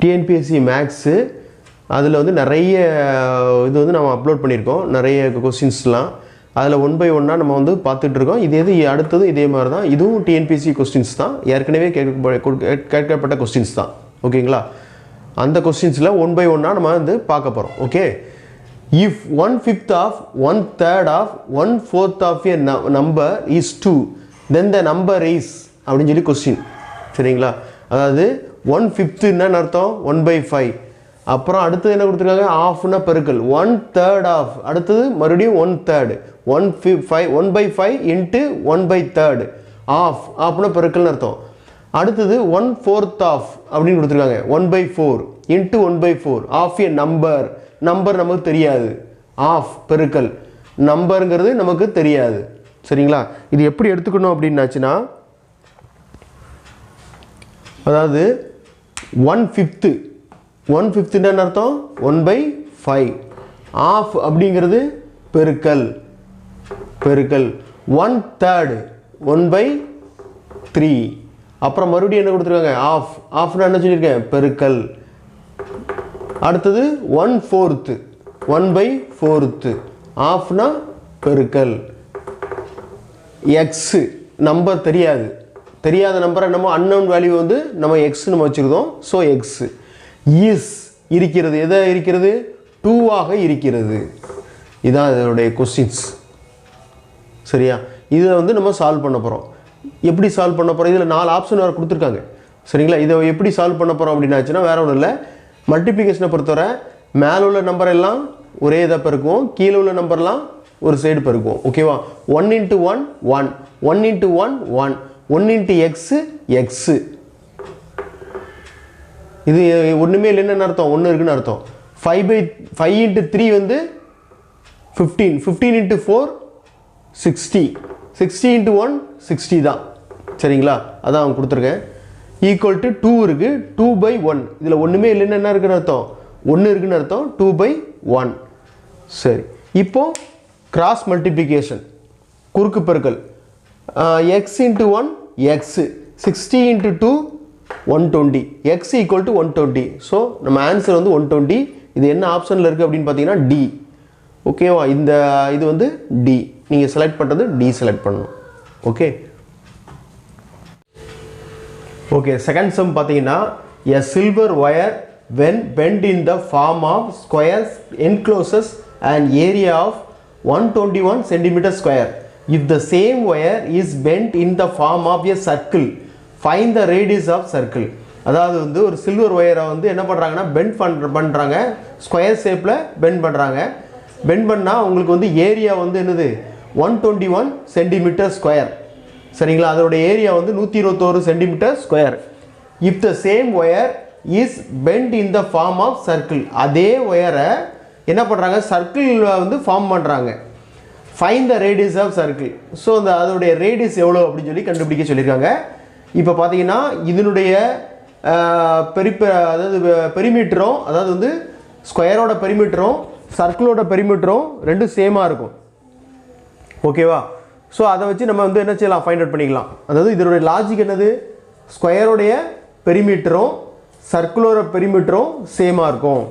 TNPSC maths அதில் வந்து நிறைய இது வந்து நம்ம அப்லோட் பண்ணியிருக்கோம், நிறைய கொஸ்டின்ஸ்லாம் அதில் 1 by 1 நம்ம வந்து பார்த்துட்ருக்கோம். இது அடுத்தது இதே மாதிரி தான், இதுவும் டிஎன்பிஎஸ்சி கொஸ்டின்ஸ் தான், ஏற்கனவே கேட்கப்பட்ட கொஸ்டின்ஸ் தான். ஓகேங்களா? அந்த கொஸ்டின்ஸில் 1 by 1 நம்ம வந்து பார்க்க போகிறோம். Okay, if 1/5 of 1/3 of 1/4 of a number is 2 then the number is அப்படின்னு சொல்லி கொஸ்டின். சரிங்களா? அதாவது 1/5 என்னன்னு அர்த்தம் 1/5. அப்புறம் அடுத்தது என்ன கொடுத்துருக்காங்க, ஆஃப்னா பெருக்கல் 1/3 ஆஃப், அடுத்தது மறுபடியும் 1/3 1/5 இன்ட்டு 1/3 ஆஃப், ஆஃப்னா பெருக்கல்னு அர்த்தம். அடுத்தது 1/4 ஆஃப் அப்படின்னு கொடுத்துருக்காங்க 1/4 into 1/4 of a number. Number நமக்கு தெரியாது, ஆஃப் பெருக்கல், நம்பருங்கிறது நமக்கு தெரியாது. சரிங்களா? இது எப்படி எடுத்துக்கணும் அப்படின்னாச்சுன்னா, அதாவது 1/5 என்ன அர்த்தம் 1/5 ஆஃப் அப்படிங்கிறது பெருக்கல் 1/3 1/3. அப்புறம் மறுபடியும் என்ன கொடுத்துருக்காங்க, ஆஃப், ஆஃப்னா என்ன சொல்லியிருக்கேன் பெருக்கல். அடுத்தது 1/4 1/4 ஆஃப்னா பெருக்கல். எக்ஸ் நம்பர் தெரியாது, தெரியாத நம்பரை நம்ம அன்னோன் வேல்யூ வந்து நம்ம எக்ஸ் நம்ம வச்சுருந்தோம். ஸோ எக்ஸ் இஸ் இருக்கிறது, எதை இருக்கிறது 2ஆக இருக்கிறது. இதுதான் இதனுடைய கொஸ்டின்ஸ். சரியா? இதை வந்து நம்ம சால்வ் பண்ண போகிறோம். எப்படி சால்வ் பண்ண போகிறோம், இதில் 4 ஆப்ஷன் வேறு கொடுத்துருக்காங்க. சரிங்களா? இதை எப்படி சால்வ் பண்ண போகிறோம் அப்படின்னாச்சுன்னா வேறு ஒன்றும் இல்லை, மல்டிப்ளிகேஷனை பொறுத்தவரை மேலே உள்ள நம்பர் எல்லாம் ஒரே இதாக பெருக்குவோம், கீழே உள்ள நம்பர்லாம் ஒரு சைடு பெருக்குவோம். ஓகேவா? 1 × 1 1 1 × 1 1 1 × எக்ஸு எக்ஸு. இது ஒன்றுமே இல்லைன்னு அர்த்தம், ஒன்று இருக்குன்னு அர்த்தம். 5 × 3 வந்து 15 15 × 4 60 60 × 1 60 தான். சரிங்களா? அதான் அவங்க கொடுத்துருக்கேன். ஈக்குவல் டு 2 இருக்குது, 2/1. இதில் ஒன்றுமே இல்லைன்னு என்ன இருக்குன்னு அர்த்தம், ஒன்று இருக்குன்னு அர்த்தம், 2/1. சரி, இப்போ கிராஸ் மல்டிப்ளிகேஷன், குறுக்கு பெருக்கல். X × 1 x 60 × 2 120 X equal to 120. So நம்ம ஆன்சர் வந்து 120. இது என்ன ஆப்ஷனில் இருக்குது அப்படின்னு பார்த்தீங்கன்னா டி. ஓகேவா? இந்த இது வந்து டி, நீங்கள் செலக்ட் பண்ணுறது டி செலக்ட் பண்ணணும். ஓகே ஓகே செகண்ட் சம் பார்த்தீங்கன்னா, a silver wire when bent in the form of squares encloses an area of 121 cm square. If the same wire is bent in the form of a circle, find the radius of circle. அதாவது வந்து ஒரு silver ஒயரை வந்து என்ன பண்ணுறாங்கன்னா bend பண்ணுறாங்க, square ஷேப்பில் bend பண்ணுறாங்க. பெண்ட் பண்ணால் உங்களுக்கு வந்து ஏரியா வந்து என்னது 121 சென்டிமீட்டர் ஸ்கொயர். சரிங்களா? அதோட ஏரியா வந்து 121 centimetre square. If the same wire is bent in the form of circle, அதே ஒயரை என்ன பண்ணுறாங்க சர்க்கிளில் வந்து ஃபார்ம் பண்ணுறாங்க. Find the radius of circle. So அந்த அதோடைய ரேடியஸ் எவ்வளோ அப்படின்னு சொல்லி கண்டுபிடிக்க சொல்லியிருக்காங்க. இப்போ பார்த்தீங்கன்னா இதனுடைய அதாவது பெரிமீட்டரும், அதாவது வந்து ஸ்கொயரோட பெரிமீட்டரும் சர்க்கிளோட பெரிமீட்டரும் ரெண்டும் சேமாக இருக்கும். ஓகேவா? ஸோ அதை வச்சு நம்ம வந்து என்ன செய்யலாம், ஃபைண்ட் அவுட் பண்ணிக்கலாம். அதாவது இதனுடைய லாஜிக் என்னது, ஸ்கொயரோடைய பெரிமீட்டரும் சர்க்குலோட பெரிமீட்டரும் சேமாக இருக்கும்.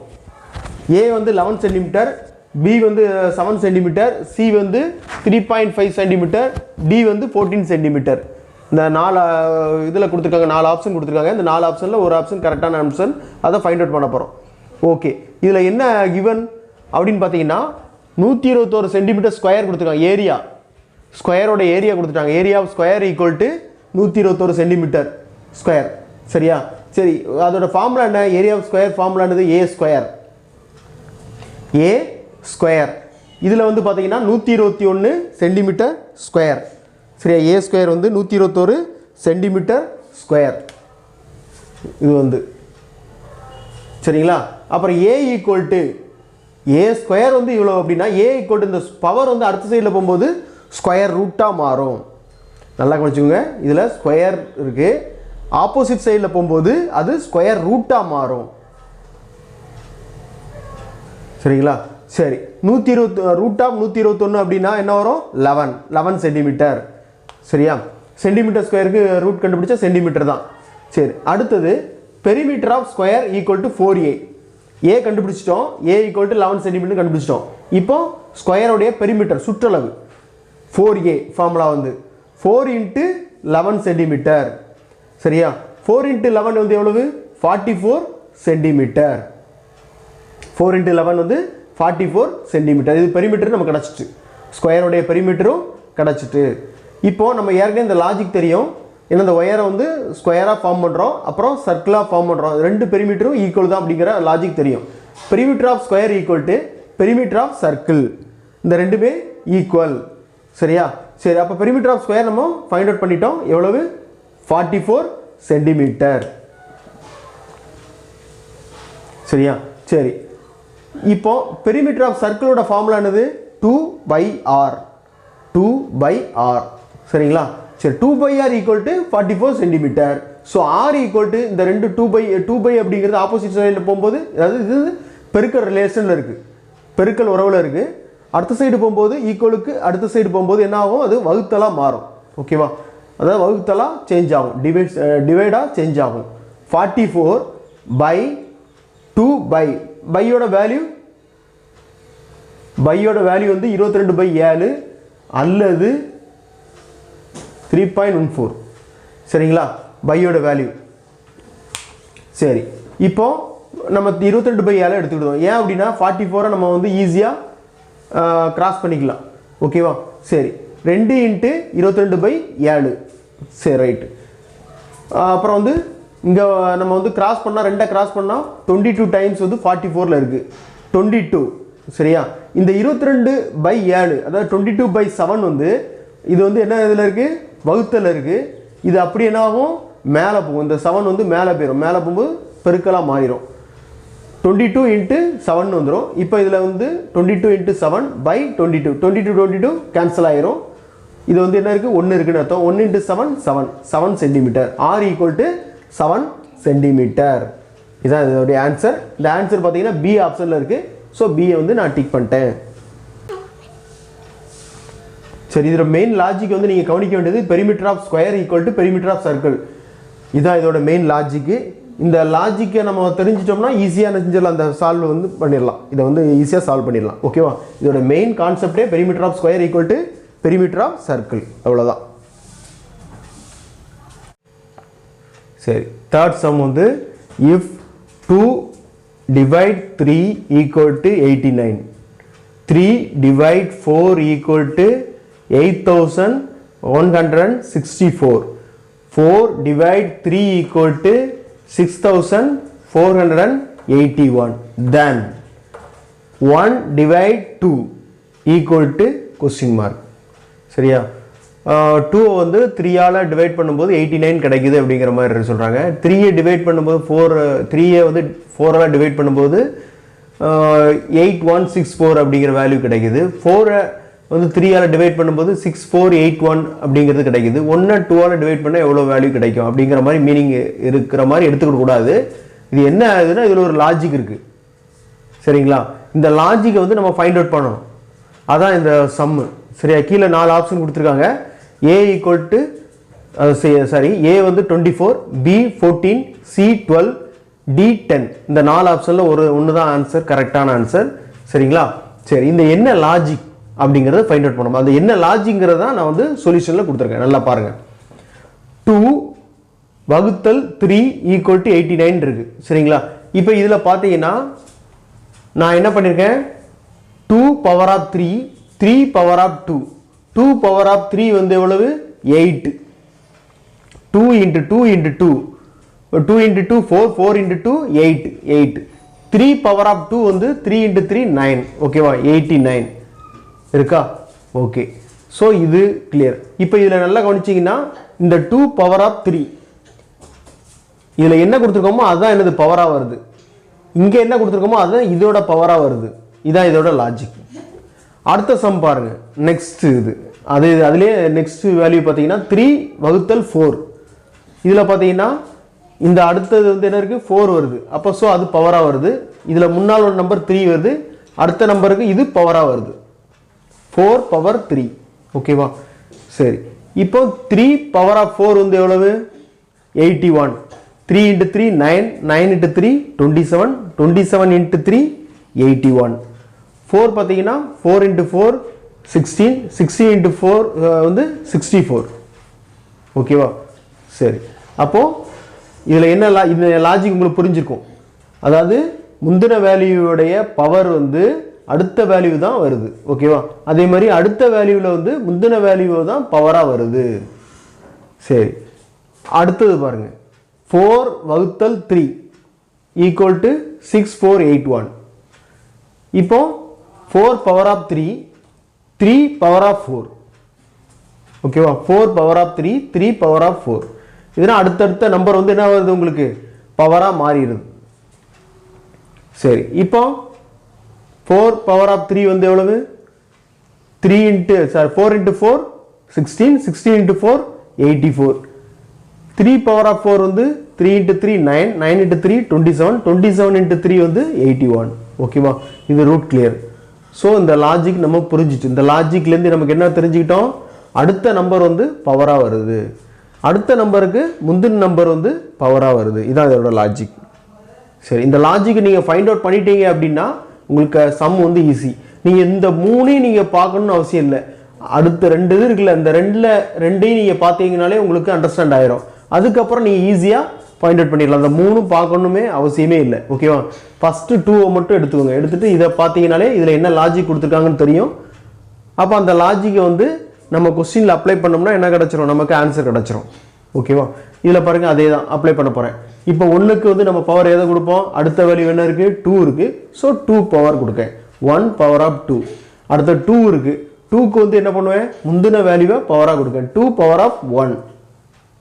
ஏ வந்து 11 சென்டிமீட்டர், பி வந்து 7 சென்டிமீட்டர், சி வந்து 3.5 சென்டிமீட்டர், டி வந்து 14 சென்டிமீட்டர். இந்த 4 இதில் கொடுத்துருக்காங்க, 4 ஆப்ஷன் கொடுத்துருக்காங்க. இந்த 4 ஆப்ஷனில் ஒரு ஆப்ஷன் கரெக்டான ஆப்ஷன், அதை ஃபைண்ட் அவுட் பண்ண போகிறோம். ஓகே, இதில் என்ன கிவன் அப்படின்னு பார்த்தீங்கன்னா 121 சென்டிமீட்டர் ஸ்கொயர் கொடுத்துருக்காங்க. ஏரியா, ஸ்கொயரோட ஏரியா கொடுத்துட்டாங்க. Area of square equal to 121 centimetre square. சரியா? சரி, அதோட ஃபார்முலா என்ன, ஏரியா ஆஃப் ஸ்கொயர் ஃபார்முலா என்னது, ஏ ஸ்கொயர். ஏ ஸ்கொயர் இதில் வந்து பார்த்தீங்கன்னா 121 சென்டிமீட்டர் ஸ்கொயர். சரியா? ஏ ஸ்கொயர் வந்து 121 சென்டிமீட்டர் ஸ்கொயர் இது வந்து. சரிங்களா? அப்புறம் ஏ ஈக்குவல் டு ஏ ஸ்கொயர் வந்து இவ்வளோ அப்படின்னா ஏ ஈக்குவல் டு இந்த பவர் வந்து அடுத்த சைடில் போகும்போது ஸ்கொயர் ரூட்டாக மாறும். நல்லா கவனிச்சுக்கோங்க, இதில் ஸ்கொயர் இருக்குது, ஆப்போசிட் சைடில் போகும்போது அது ஸ்கொயர் ரூட்டாக மாறும். சரிங்களா? சரி, 120 ரூட் ஆஃப் 121 அப்படின்னா என்ன வரும், 11 சென்டிமீட்டர். சரியா? சென்டிமீட்டர் ஸ்கொயருக்கு ரூட் கண்டுபிடிச்சா சென்டிமீட்டர் தான். சரி, அடுத்தது perimeter of square equal to 4a. A கண்டுபிடிச்சிட்டோம், ஏ ஈக்குவல் டு 11 சென்டிமீட்டர் கண்டுபிடிச்சிட்டோம். இப்போ ஸ்கொயருடைய பெரிமீட்டர் சுற்றளவு 4a ஃபார்முலா வந்து 4 இன்ட்டு 11 சென்டிமீட்டர். சரியா? 4 இன்ட்டு 11 வந்து எவ்வளவு? 44 சென்டிமீட்டர். 4 இன்ட்டு 11 வந்து 44 சென்டிமீட்டர். இது பெரிமீட்டர் நமக்கு கிடச்சிட்டு, ஸ்கொயருடைய பெரிமீட்டரும் கிடச்சிட்டு. இப்போ நம்ம ஏற்கனவே இந்த லாஜிக் தெரியும். ஏன்னா இந்த ஒயரை வந்து ஸ்கொயராக ஃபார்ம் பண்ணுறோம், அப்புறம் சர்க்கிளாக ஃபார்ம் பண்ணுறோம். ரெண்டு பெரிமீட்டரும் ஈக்குவல் தான் அப்படிங்கிற லாஜிக் தெரியும். Perimeter of square equal to perimeter of circle, இந்த ரெண்டுமே ஈக்குவல். சரியா? சரி, அப்போ பெரிமீட்டர் ஆஃப் ஸ்கொயர் நம்ம ஃபைண்ட் அவுட் பண்ணிட்டோம். எவ்வளவு? 44 சென்டிமீட்டர். சரியா? சரி, இப்போ பெரிமீட்டர் ஆஃப் சர்க்கிளோட ஃபார்முலா என்னது? 2/r. 2/r. சரிங்களா? சரி, 2/r equal to 44 centimetre. So r equal to இந்த ரெண்டு 2/2 அப்படிங்கிறது ஆப்போசிட் சைடில் போகும்போது, அதாவது இது பெருக்கல் ரிலேஷனில் இருக்குது, பெருக்கல் உறவில் இருக்குது. அடுத்த சைடு போகும்போது ஈக்குவலுக்கு அடுத்த சைடு போகும்போது என்ன ஆகும்? அது வகுத்தலாக மாறும். ஓகேவா? அதாவது வகுத்தலாக சேஞ்ச் ஆகும், டிவைடாக சேஞ்ச் ஆகும். 44/2 பையோட வேல்யூ வந்து 22/7 அல்லது 3.14. சரிங்களா? பையோட வேல்யூ. சரி, இப்போ நம்ம 22/7 எடுத்துக்கிட்டோம். ஏன் அப்படின்னா 44 நம்ம வந்து ஈஸியாக கிராஸ் பண்ணிக்கலாம். ஓகேவா? சரி, 2 இன்ட்டு 22/7. சரி, ரைட்டு. அப்புறம் வந்து இங்கே நம்ம வந்து கிராஸ் பண்ணால், 2 கிராஸ் பண்ணால் 22 டைம்ஸ் வந்து 44ல் இருக்குது, 22. சரியா? இந்த 22/7 அதாவது 22/7 வந்து இது வந்து என்ன இதில் இருக்குது? வகுத்தல் இருக்குது. இது அப்படி என்ன ஆகும்? மேலே போகும். இந்த 7 வந்து மேலே போயிடும். மேலே போகும்போது பெருக்கலாக மாறிடும். 22 இன்ட்டு 7 வந்துடும். இப்போ இதில் வந்து 22 இன்ட்டு 7/22. 22 கேன்சல் ஆயிரும். இது வந்து என்ன இருக்குது? 1 இருக்குன்னு அர்த்தம். 1 into 7 centimetre. r equal to 7 centimetre. இதுதான் இதோடைய ஆன்சர். இந்த ஆன்சர் பார்த்தீங்கன்னா பி ஆப்ஷனில் இருக்குது. ஸோ பியை வந்து நான் டிக் பண்ணிட்டேன். சரி, இதோட மெயின் லாஜிக் வந்து நீங்கள் கவனிக்க வேண்டியது perimeter of square equal to perimeter of circle. இதுதான் இதோட மெயின் லாஜிக்கு. இந்த லாஜிக்கை நம்ம தெரிஞ்சிட்டோம்னா ஈஸியாக செஞ்சிடலாம், அந்த சால்வ் வந்து பண்ணிடலாம். இதை வந்து ஈஸியாக சால்வ் பண்ணிடலாம். ஓகேவா? இதோட மெயின் கான்செப்டே perimeter of square equal to perimeter of circle. அவ்வளோதான். சரி, தேர்ட் சம் வந்து if 2/3 equal to 89, 3/4 equal to 8164, 4/3 equal to 6481, then 1/2 equal to question mark. சரியா? 2 வந்து 3ஆல் டிவைட் பண்ணும்போது 89 கிடைக்குது அப்படிங்கிற மாதிரி சொல்கிறாங்க. 3ஐ டிவைட் பண்ணும்போது 3ஐ வந்து 4ஆல் டிவைட் பண்ணும்போது 8164 அப்படிங்கிற வேல்யூ கிடைக்குது. 4 வந்து 3ஆல் டிவைட் பண்ணும்போது 6481 அப்படிங்கிறது கிடைக்குது. 1 2ஆல் டிவைட் பண்ணால் எவ்வளோ வேல்யூ கிடைக்கும் அப்படிங்கிற மாதிரி மீனிங் இருக்கிற மாதிரி எடுத்துக்கிட கூடாது. இது என்ன ஆகுதுன்னா இதில் ஒரு லாஜிக் இருக்குது. சரிங்களா? இந்த லாஜிக்கை வந்து நம்ம ஃபைண்ட் அவுட் பண்ணணும். அதான் இந்த சம்மு. சரியா? கீழே 4 ஆப்ஷன் கொடுத்துருக்காங்க. ஏ ஈக்குவல் டு ஏ வந்து 24, பி 14, சி 12, டி 10. இந்த 4 ஆப்ஷனில் ஒன்று தான் ஆன்சர், கரெக்டான ஆன்சர். சரிங்களா? சரி, இந்த என்ன லாஜிக் அப்படிங்கிறத ஃபைண்ட் அவுட் பண்ணணும். அது என்ன லாஜிக்ங்கிறத நான் வந்து சொல்யூஷனில் கொடுத்துருக்கேன். நல்லா பாருங்கள். 2/3 ஈக்குவல் டு 89 இருக்கு. சரிங்களா? இப்போ இதில் பார்த்தீங்கன்னா நான் என்ன பண்ணியிருக்கேன்? 2/3, 3/2. 2/3 வந்து எவ்வளவு? 8. 2 into 2 into 2, 2 into 2 4, 4 into 2 8, 8. 3/2 வந்து 3 into 3 9. ஓகேவா? 89 இருக்கா? ஓகே. ஸோ இது கிளியர். இப்போ இதில் நல்லா கவனிச்சிங்கன்னா இந்த 2/3 இதில் என்ன கொடுத்துருக்கோமோ அதுதான் என்னது பவராக வருது. இங்கே என்ன கொடுத்துருக்கோமோ அதுதான் இதோட பவராக வருது. இதான் இதோட லாஜிக். அடுத்த சம் பாருங்க. நெக்ஸ்ட் இது அதுலேயே நெக்ஸ்ட் வேல்யூ பார்த்தீங்கன்னா 3/4. இதில் பார்த்தீங்கன்னா இந்த அடுத்தது வந்து என்ன இருக்குது? 4 வருது. அப்போ ஸோ அது பவராக வருது. இதில் முன்னால் ஒரு நம்பர் 3 வருது. அடுத்த நம்பருக்கு இது பவராக வருது, 4/3. ஓகேவா? சரி, இப்போ 3/4 வந்து எவ்வளவு? 81. 3 into 3 9, 9 into 3 27, 27 into 3 81. 4 பார்த்தீங்கன்னா 4 into 4 16, 16 into 4 வந்து 64. ஓகேவா? சரி, அப்போ இதில் என்ன இந்த லாஜிக் உங்களுக்கு புரிஞ்சிருக்கும். அதாவது முந்தின வேல்யூடைய பவர் வந்து அடுத்த வேல்யூ தான் வருது. ஓகேவா? அதே மாதிரி அடுத்த வேல்யூவில் வந்து முந்தின வேல்யூ தான் பவராக வருது. சரி, அடுத்தது பாருங்க, 4 வகுத்தல் 3 ஈக்குவல் டு 6481. இப்போ 4 பவர் ஆஃப் 3, 3 பவர் ஆஃப் 4. ஓகேவா? 4 பவர் ஆஃப் 3, 3 பவர் ஆஃப் 4. இதனால் அடுத்தடுத்த நம்பர் வந்து என்ன வருது உங்களுக்கு பவராக மாறிடுது. சரி, இப்போ 4 பவர் ஆஃப் 3 வந்து எவ்வளவு? 4 into 4 16, 16 into 4 84. 3 பவர் ஆஃப் 4 வந்து 3 into 3 9, 9 into 3 27, 27 into 3 வந்து 81. ஓகேவா? இது ரூட் கிளியர். ஸோ இந்த லாஜிக் நம்ம புரிஞ்சிச்சு. இந்த லாஜிக்லேருந்து நமக்கு என்ன தெரிஞ்சுக்கிட்டோம்? அடுத்த நம்பர் வந்து பவராக வருது, அடுத்த நம்பருக்கு முந்தின நம்பர் வந்து பவராக வருது. இதான் இதோட லாஜிக். சரி, இந்த லாஜிக் நீங்கள் ஃபைண்ட் அவுட் பண்ணிட்டீங்க அப்படின்னா உங்களுக்கு சம் வந்து ஈஸி. நீங்கள் இந்த மூணையும் நீங்கள் பார்க்கணுன்னு அவசியம் இல்லை. அடுத்த 2 இது இருக்குல்ல, இந்த ரெண்டையும் நீங்கள் பார்த்தீங்கனாலே உங்களுக்கு அண்டர்ஸ்டாண்ட் ஆயிரும். அதுக்கப்புறம் நீங்கள் ஈஸியாக ஃபைண்ட் அவுட் பண்ணிடலாம். அந்த 3 பார்க்கணுமே அவசியமே இல்லை. ஓகேவா? ஃபஸ்ட்டு 2 மட்டும் எடுத்துக்கோங்க. எடுத்துகிட்டு இதை பார்த்தீங்கனாலே இதில் என்ன லாஜிக் கொடுத்துருக்காங்கன்னு தெரியும். அப்போ அந்த லாஜிக்கை வந்து நம்ம கொஸ்டினில் அப்ளை பண்ணோம்னா என்ன கிடச்சிரும்? நமக்கு ஆன்சர் கிடச்சிரும். ஓகேவா? இதில் பாருங்கள், அதே தான் அப்ளை பண்ண போகிறேன். இப்போ 1க்கு வந்து நம்ம பவர் எதை கொடுப்போம்? அடுத்த வேல்யூ என்ன இருக்குது? 2 இருக்குது. ஸோ 2 பவர் கொடுக்கேன். 1 பவர் ஆஃப் 2. அடுத்த 2 இருக்குது. 2க்கு வந்து என்ன பண்ணுவேன்? முந்தின வேல்யூவை பவராக கொடுக்கேன். 2 பவர் ஆஃப் 1.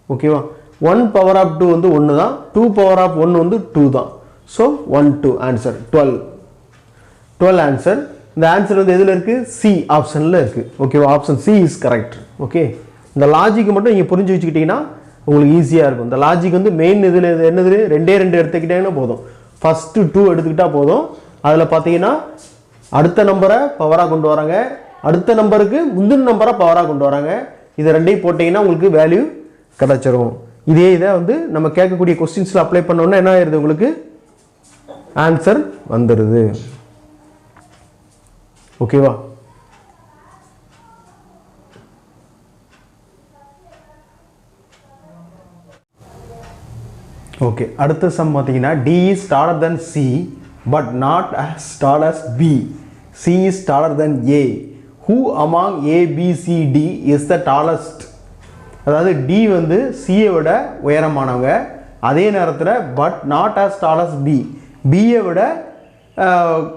ஓகேவா? 1 பவர் ஆஃப் 2 வந்து 1 தான். 2 பவர் ஆஃப் 1 வந்து 2 தான். So 1 2 answer 12 answer. இந்த ஆன்சர் வந்து எதில் இருக்குது? சி ஆப்ஷனில் இருக்குது. ஓகேவா? Option C is correct. Okay, இந்த லாஜிக் மட்டும் நீங்கள் புரிஞ்சு வச்சுக்கிட்டீங்கன்னா உங்களுக்கு ஈஸியாக இருக்கும். இந்த லாஜிக் வந்து மெயின் இதில் என்னது? 2 எடுத்துக்கிட்டீங்கன்னா போதும். ஃபஸ்ட்டு 2 எடுத்துக்கிட்டால் போதும். அதில் பார்த்தீங்கன்னா அடுத்த நம்பரை பவராக கொண்டு வராங்க, அடுத்த நம்பருக்கு முந்தின நம்பரை பவராக கொண்டு வராங்க. இதை ரெண்டையும் போட்டிங்கன்னா உங்களுக்கு வேல்யூ கிடச்சிரும். இதே இதை வந்து நம்ம கேட்கக்கூடிய கொஸ்டின்ஸில் அப்ளை பண்ணோன்னா என்ன ஆயிடுது? உங்களுக்கு ஆன்சர் வந்துடுது. ஓகேவா? ஓகே, அடுத்த சம் பார்த்தீங்கன்னா D is taller than C but not as tall as B. C is taller than A. Who among A, B, C, D is the tallest? அதாவது D வந்து C-யை விட உயரமானவங்க, அதே நேரத்தில் but not as tall as B, B-யை விட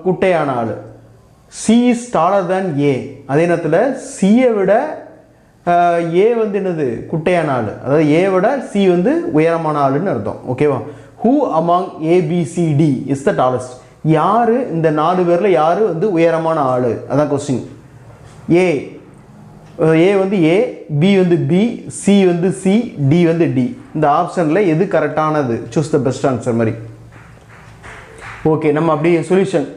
குட்டையான ஆள். C is taller than A, அதே நேரத்தில் C-யை விட ஏ வந்து என்னது? குட்டையான ஆள். அதாவது ஏ விட சி வந்து உயரமான ஆளுன்னு அர்த்தம். ஓகேவா? Who among ABCD is the tallest? யார் இந்த 4 பேரில் யார் வந்து உயரமான ஆள்? அதான் கொஸ்டின். ஏ வந்து ஏ, பி வந்து பி, சி வந்து சி, டி வந்து டி. இந்த ஆப்ஷனில் எது கரெக்டானது? சூஸ் த பெஸ்ட் ஆன்சர் மாதிரி. ஓகே, நம்ம அப்படியே சொல்யூஷன்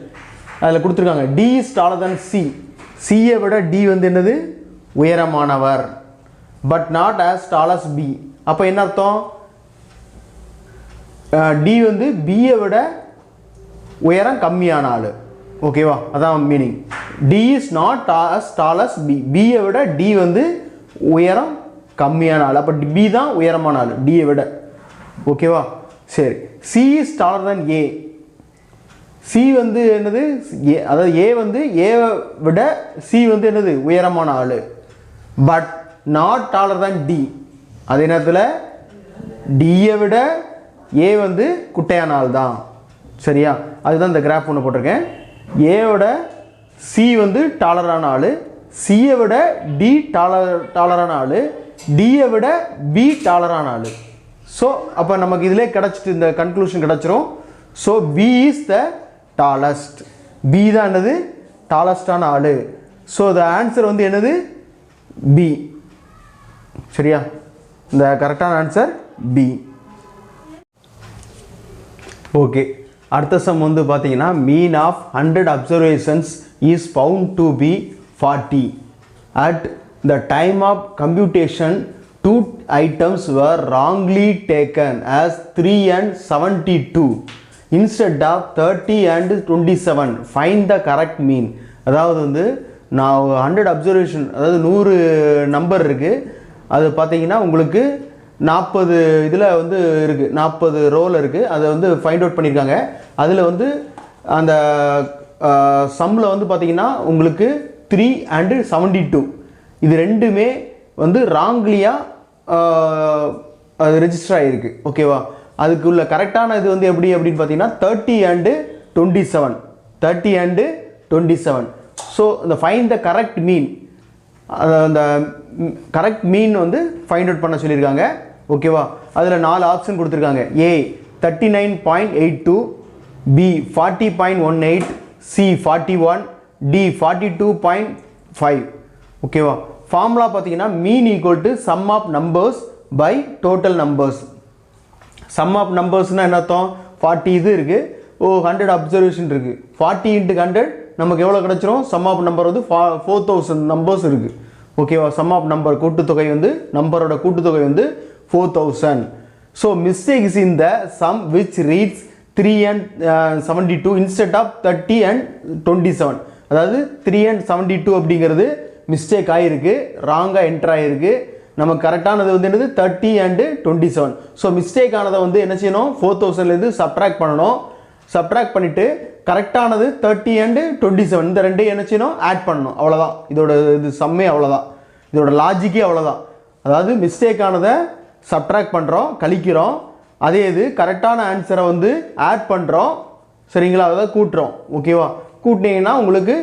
அதில் கொடுத்துருக்காங்க. D is taller than C. சியை விட டி வந்து என்னது? உயரமானவர். But not as tall as B. அப்போ என்ன அர்த்தம்? டி வந்து பியை விட உயரம் கம்மியான ஆள். ஓகேவா? அதான் meaning. D is not as tall as B. பியை விட டி வந்து உயரம் கம்மியான ஆள். அப்போ பி தான் உயரமான ஆள் டியை விட. ஓகேவா? சரி, C is taller than A. C வந்து என்னது? ஏ. அதாவது ஏ வந்து ஏவை விட சி வந்து என்னது? உயரமான ஆள். But not taller than D. அதே நேரத்தில் டியை விட ஏ வந்து குட்டையான ஆள் தான். சரியா? அதுதான் இந்த கிராஃப் ஒன்று போட்டிருக்கேன். ஏவோட சி வந்து டாலரான ஆள், சியை விட டி டாலரான ஆள், டியை விட பி டாலரான ஆள். ஸோ அப்போ நமக்கு இதிலே கிடச்சிட்டு இந்த கன்க்ளூஷன் கிடச்சிரும். So B is the tallest. B தான் என்னது? டாலஸ்டான ஆள். ஸோ த ஆன்சர் வந்து என்னது? பி. சரியா? இந்த கரெக்டான ஆன்சர் பி. ஓகே, அடுத்த சம் வந்து பார்த்தீங்கன்னா mean of 100 observations is found to be 40 at the time of computation 2 items were wrongly taken as 3 and 72 instead of 30 and 27. Find the correct mean. அதாவது வந்து நான் 100 அப்சர்வேஷன், அதாவது 100 நம்பர் இருக்குது. அது பார்த்தீங்கன்னா உங்களுக்கு 40 இதில் வந்து இருக்குது, 40 ரோவில் இருக்குது. அதை வந்து ஃபைண்ட் அவுட் பண்ணியிருக்காங்க. அதில் வந்து அந்த சம்மில் வந்து பார்த்தீங்கன்னா உங்களுக்கு 3 and 72 இது ரெண்டுமே வந்து ராங்லியாக அது ரெஜிஸ்டர் ஆகிருக்கு. ஓகேவா? அதுக்கு உள்ள கரெக்டான இது வந்து எப்படி அப்படின்னு பார்த்தீங்கன்னா 30 and 27, 30 and 27. ஸோ இந்த ஃபைண்ட் த கரெக்ட் மீன், அந்த கரெக்ட் மீன் வந்து ஃபைண்ட் அவுட் பண்ண சொல்லியிருக்காங்க. ஓகேவா? அதில் 4 ஆப்ஷன் கொடுத்துருக்காங்க. A 39.82, B 40.18, C 41, D 42.5. ஓகேவா? ஃபார்முலா பார்த்தீங்கன்னா mean equal to sum of numbers by total numbers. Sum of நம்பர்ஸ்னால் என்ன அர்த்தம்? 40 இது இருக்குது, 100 அப்சர்வேஷன் இருக்குது. 40 × 100 நமக்கு எவ்வளோ கிடச்சிரும்? சம் ஆஃப் நம்பர் வந்து 4000 நம்பர்ஸ் இருக்குது. ஓகேவா? சம் ஆஃப் நம்பர் கூட்டுத்தொகை வந்து நம்பரோட கூட்டுத்தொகை வந்து 4000. So mistake is in the sum which reads 3 and 72 instead of 30 and 27. அதாவது 3 and 72 அப்படிங்கிறது மிஸ்டேக் ஆகிருக்கு, ராங்காக என்டர் ஆகிருக்கு. நமக்கு கரெக்டானது வந்து என்னது? 30 and 27. ஸோ மிஸ்டேக் ஆனதை வந்து என்ன செய்யணும்? 4000லேருந்து சப்ட்ராக்ட் பண்ணணும். சப்ட்ராக்ட் பண்ணிவிட்டு கரெக்டானது 30 and 27 இந்த ரெண்டையும் என்ன செய்யணும்? ஆட் பண்ணணும். அவ்வளோதான் இதோட இது சம்மே, அவ்வளோதான் இதோட லாஜிக்கே அவ்வளோதான். அதாவது மிஸ்டேக் ஆனதை சப்ட்ராக்ட் பண்ணுறோம், கழிக்கிறோம். அதே இது கரெக்டான ஆன்சரை வந்து ஆட் பண்ணுறோம். சரிங்களா? அதாவது கூட்டுறோம். ஓகேவா? கூட்டினீங்கன்னா உங்களுக்கு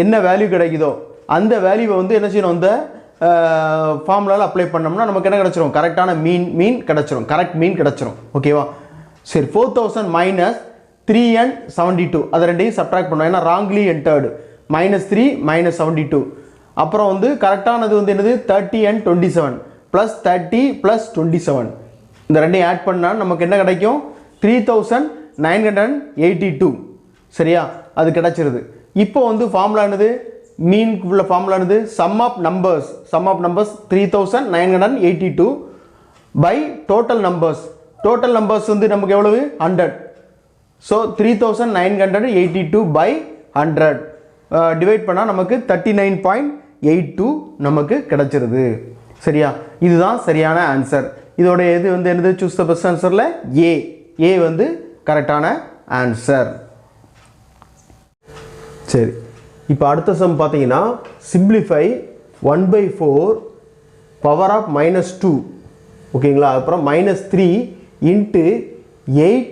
என்ன வேல்யூ கிடைக்குதோ அந்த வேல்யூவை வந்து என்ன செய்யணும்? இந்த ஃபார்முலாவில் அப்ளை பண்ணோம்னா நமக்கு என்ன கிடச்சிரும்? கரெக்டான மீன் கிடச்சிரும், கரெக்ட் மீன் கிடச்சிரும். ஓகேவா? சரி, 4000 மைனஸ் 3 and 72 அதை ரெண்டையும் சப்ட்ராக்ட் பண்ணோம். ஏன்னா ராங்லி என்டர்டு. -3 - 72. அப்புறம் வந்து கரெக்டானது வந்து என்னது? 30 and 27 ப்ளஸ் 30 + 27 இந்த ரெண்டையும் ஆட் பண்ணால் நமக்கு என்ன கிடைக்கும்? 3982. சரியா? அது கிடச்சிருது. இப்போ வந்து ஃபார்முலா என்னது? மீனுக்கு உள்ள ஃபார்முலா என்னது? Sum of numbers 3982 by total numbers. Total numbers வந்து நமக்கு எவ்வளவு? 100. ஸோ 3982 by 100 டிவைட் பண்ணால் நமக்கு 39.82 நமக்கு கிடச்சிருது. சரியா? இதுதான் சரியான ஆன்சர். இதோட எது வந்து என்னது? சூஸ் த பெஸ்ட் ஆன்சரில் ஏ வந்து கரெக்டான ஆன்சர். சரி, இப்போ அடுத்த சம் பார்த்தீங்கன்னா சிம்பிளிஃபை 1/4 பவர் ஆஃப் -2. ஓகேங்களா? அப்புறம் -3 × 8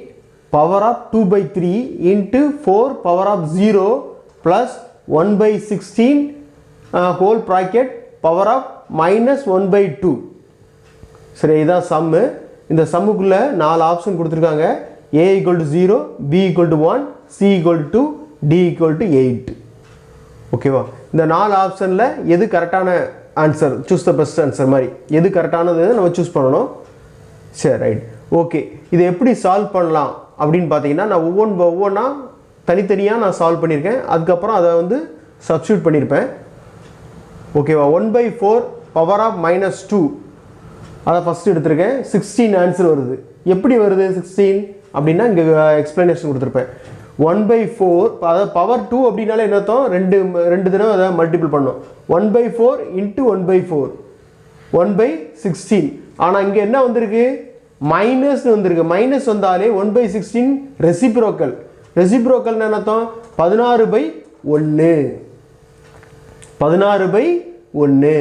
power of 2/3 into 4 power of 0 plus 1/16 whole bracket power of -1/2. சரி, இதான் சம்மு. இந்த சம்முக்குள்ள 4 ஆப்ஷன் கொடுத்துருக்காங்க. a = 0, b = 1, c = 2, d = 8. ஓகேவா? இந்த 4 ஆப்ஷனில் எது கரெக்டான answer? Choose the best answer மாதிரி எது கரெக்டானது நம்ம சூஸ் பண்ணணும். சரி, ரைட். ஓகே, இதை எப்படி சால்வ் பண்ணலாம் அப்படின்னு பார்த்தீங்கன்னா நான் ஒவ்வொன்றா தனித்தனியாக நான் சால்வ் பண்ணியிருக்கேன். அதுக்கப்புறம் அதை வந்து சப்ஸ்டியூட் பண்ணியிருப்பேன். ஓகேவா? 1/4 பவர் ஆஃப் -2 அதை ஃபஸ்ட்டு எடுத்திருக்கேன். 16 ஆன்சர் வருது. எப்படி வருது 16 அப்படின்னா இங்கே எக்ஸ்ப்ளனேஷன் கொடுத்துருப்பேன். 1/4 அதாவது பவர் 2 அப்படின்னாலே என்ன அர்த்தம்? ரெண்டு தடவை அதை மல்டிபிள் பண்ணோம். 1/4 × 1/4 1/16. ஆனால் இங்கே என்ன வந்திருக்கு? மைனஸ் வந்திருக்கு. மைனஸ் வந்தாலே 1/16 ரெசிப்ரோக்கல். ரெசிப்ரோக்கல் என்ன அர்த்தம்? 16/1. 16/1.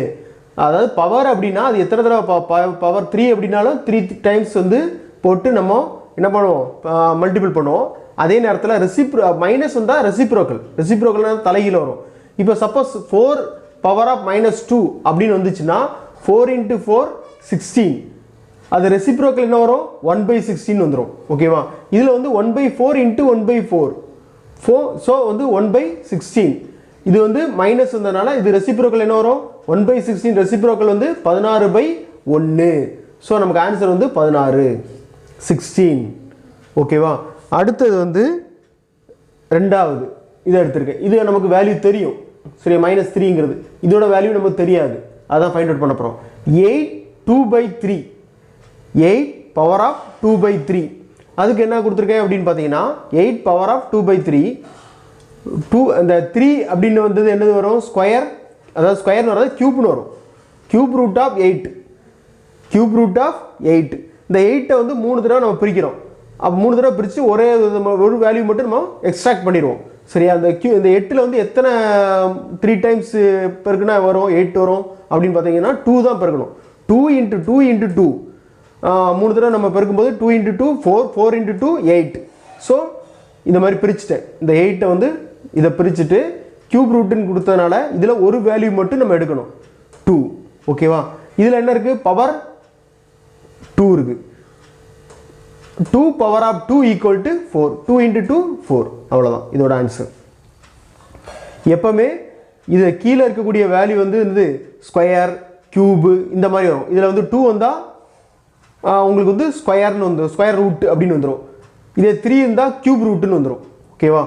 அதாவது பவர் அப்படின்னா அது எத்தனை தடவை பவர் 3 அப்படின்னாலும் 3 டைம்ஸ் வந்து போட்டு நம்ம என்ன பண்ணுவோம்? மல்டிபிள் பண்ணுவோம். அதே நேரத்தில் மைனஸ் வந்தால் ரெசிப்ரோக்கல். ரெசிப்ரோக்கல் தலைகீழ வரும். இப்போ சப்போஸ் 4 பவர் ஆஃப் -2 அப்படின்னு வந்துச்சுன்னா 4 × 4 16. அது ரெசிப்ரோக்கல் என்ன வரும்? 1/16 வந்துடும். ஓகேவா? இதில் வந்து 1/4 × 1/4 ஸோ வந்து 1/16. இது வந்து மைனஸ் வந்ததுனால இது ரெசிப்ரோக்கல் என்ன வரும்? 1/16 ரெசிப்ரோக்கல் வந்து 16/1. ஸோ நமக்கு ஆன்சர் வந்து 16 16. ஓகேவா? அடுத்தது வந்து ரெண்டாவது இதை எடுத்திருக்கேன். இது நமக்கு வேல்யூ தெரியும். சரி, -3ங்கிறது இதோட வேல்யூ நமக்கு தெரியாது. அதான் ஃபைண்ட் அவுட் பண்ண போகிறோம். 8 2/3 8 power of 2/3 அதுக்கு என்ன கொடுத்துருக்கேன் அப்படின்னு பார்த்தீங்கன்னா 8 power of 2/3 அந்த 3 அப்படின்னு வந்தது என்னது வரும் ஸ்கொயர் அதாவது ஸ்கொயர்னு வராது க்யூப்னு வரும் cube root of 8 cube root of 8 இந்த 8 வந்து 3 தடவை நம்ம பிரிக்கிறோம் அப்போ 3 தடவை பிரித்து ஒரே ஒரு வேல்யூ மட்டும் நம்ம எக்ஸ்ட்ராக்ட் பண்ணிடுவோம் சரியா அந்த இந்த 8ல் வந்து எத்தனை 3 டைம்ஸ் பெருக்குனா வரும் 8 வரும் அப்படின்னு பார்த்தீங்கன்னா 2 தான் பெருக்கணும் 2 × 2 × 2 3 தடவை நம்ம பெருக்கும்போது 2 × 2 4 4 × 2 8 ஸோ இந்த மாதிரி பிரிச்சுட்டேன் இந்த 8 வந்து இதை பிரிச்சுட்டு க்யூப் ரூட்டுன்னு கொடுத்ததுனால இதில் ஒரு வேல்யூ மட்டும் நம்ம எடுக்கணும் 2 ஓகேவா இதில் என்ன இருக்குது பவர் 2 இருக்குது 2 power of 2 equal to 4 2 × 2 4 அவ்வளோதான் இதோட ஆன்சர் எப்பவுமே இது கீழே இருக்கக்கூடிய வேல்யூ வந்து இது ஸ்கொயர் க்யூபு இந்த மாதிரி வரும் இதில் வந்து 2 வந்தால் உங்களுக்கு வந்து ஸ்கொயர்னு வந்துடும் ஸ்கொயர் ரூட் அப்படின்னு வந்துடும் இதே 3 இருந்தால் க்யூப் ரூட்டுன்னு வந்துடும் ஓகேவா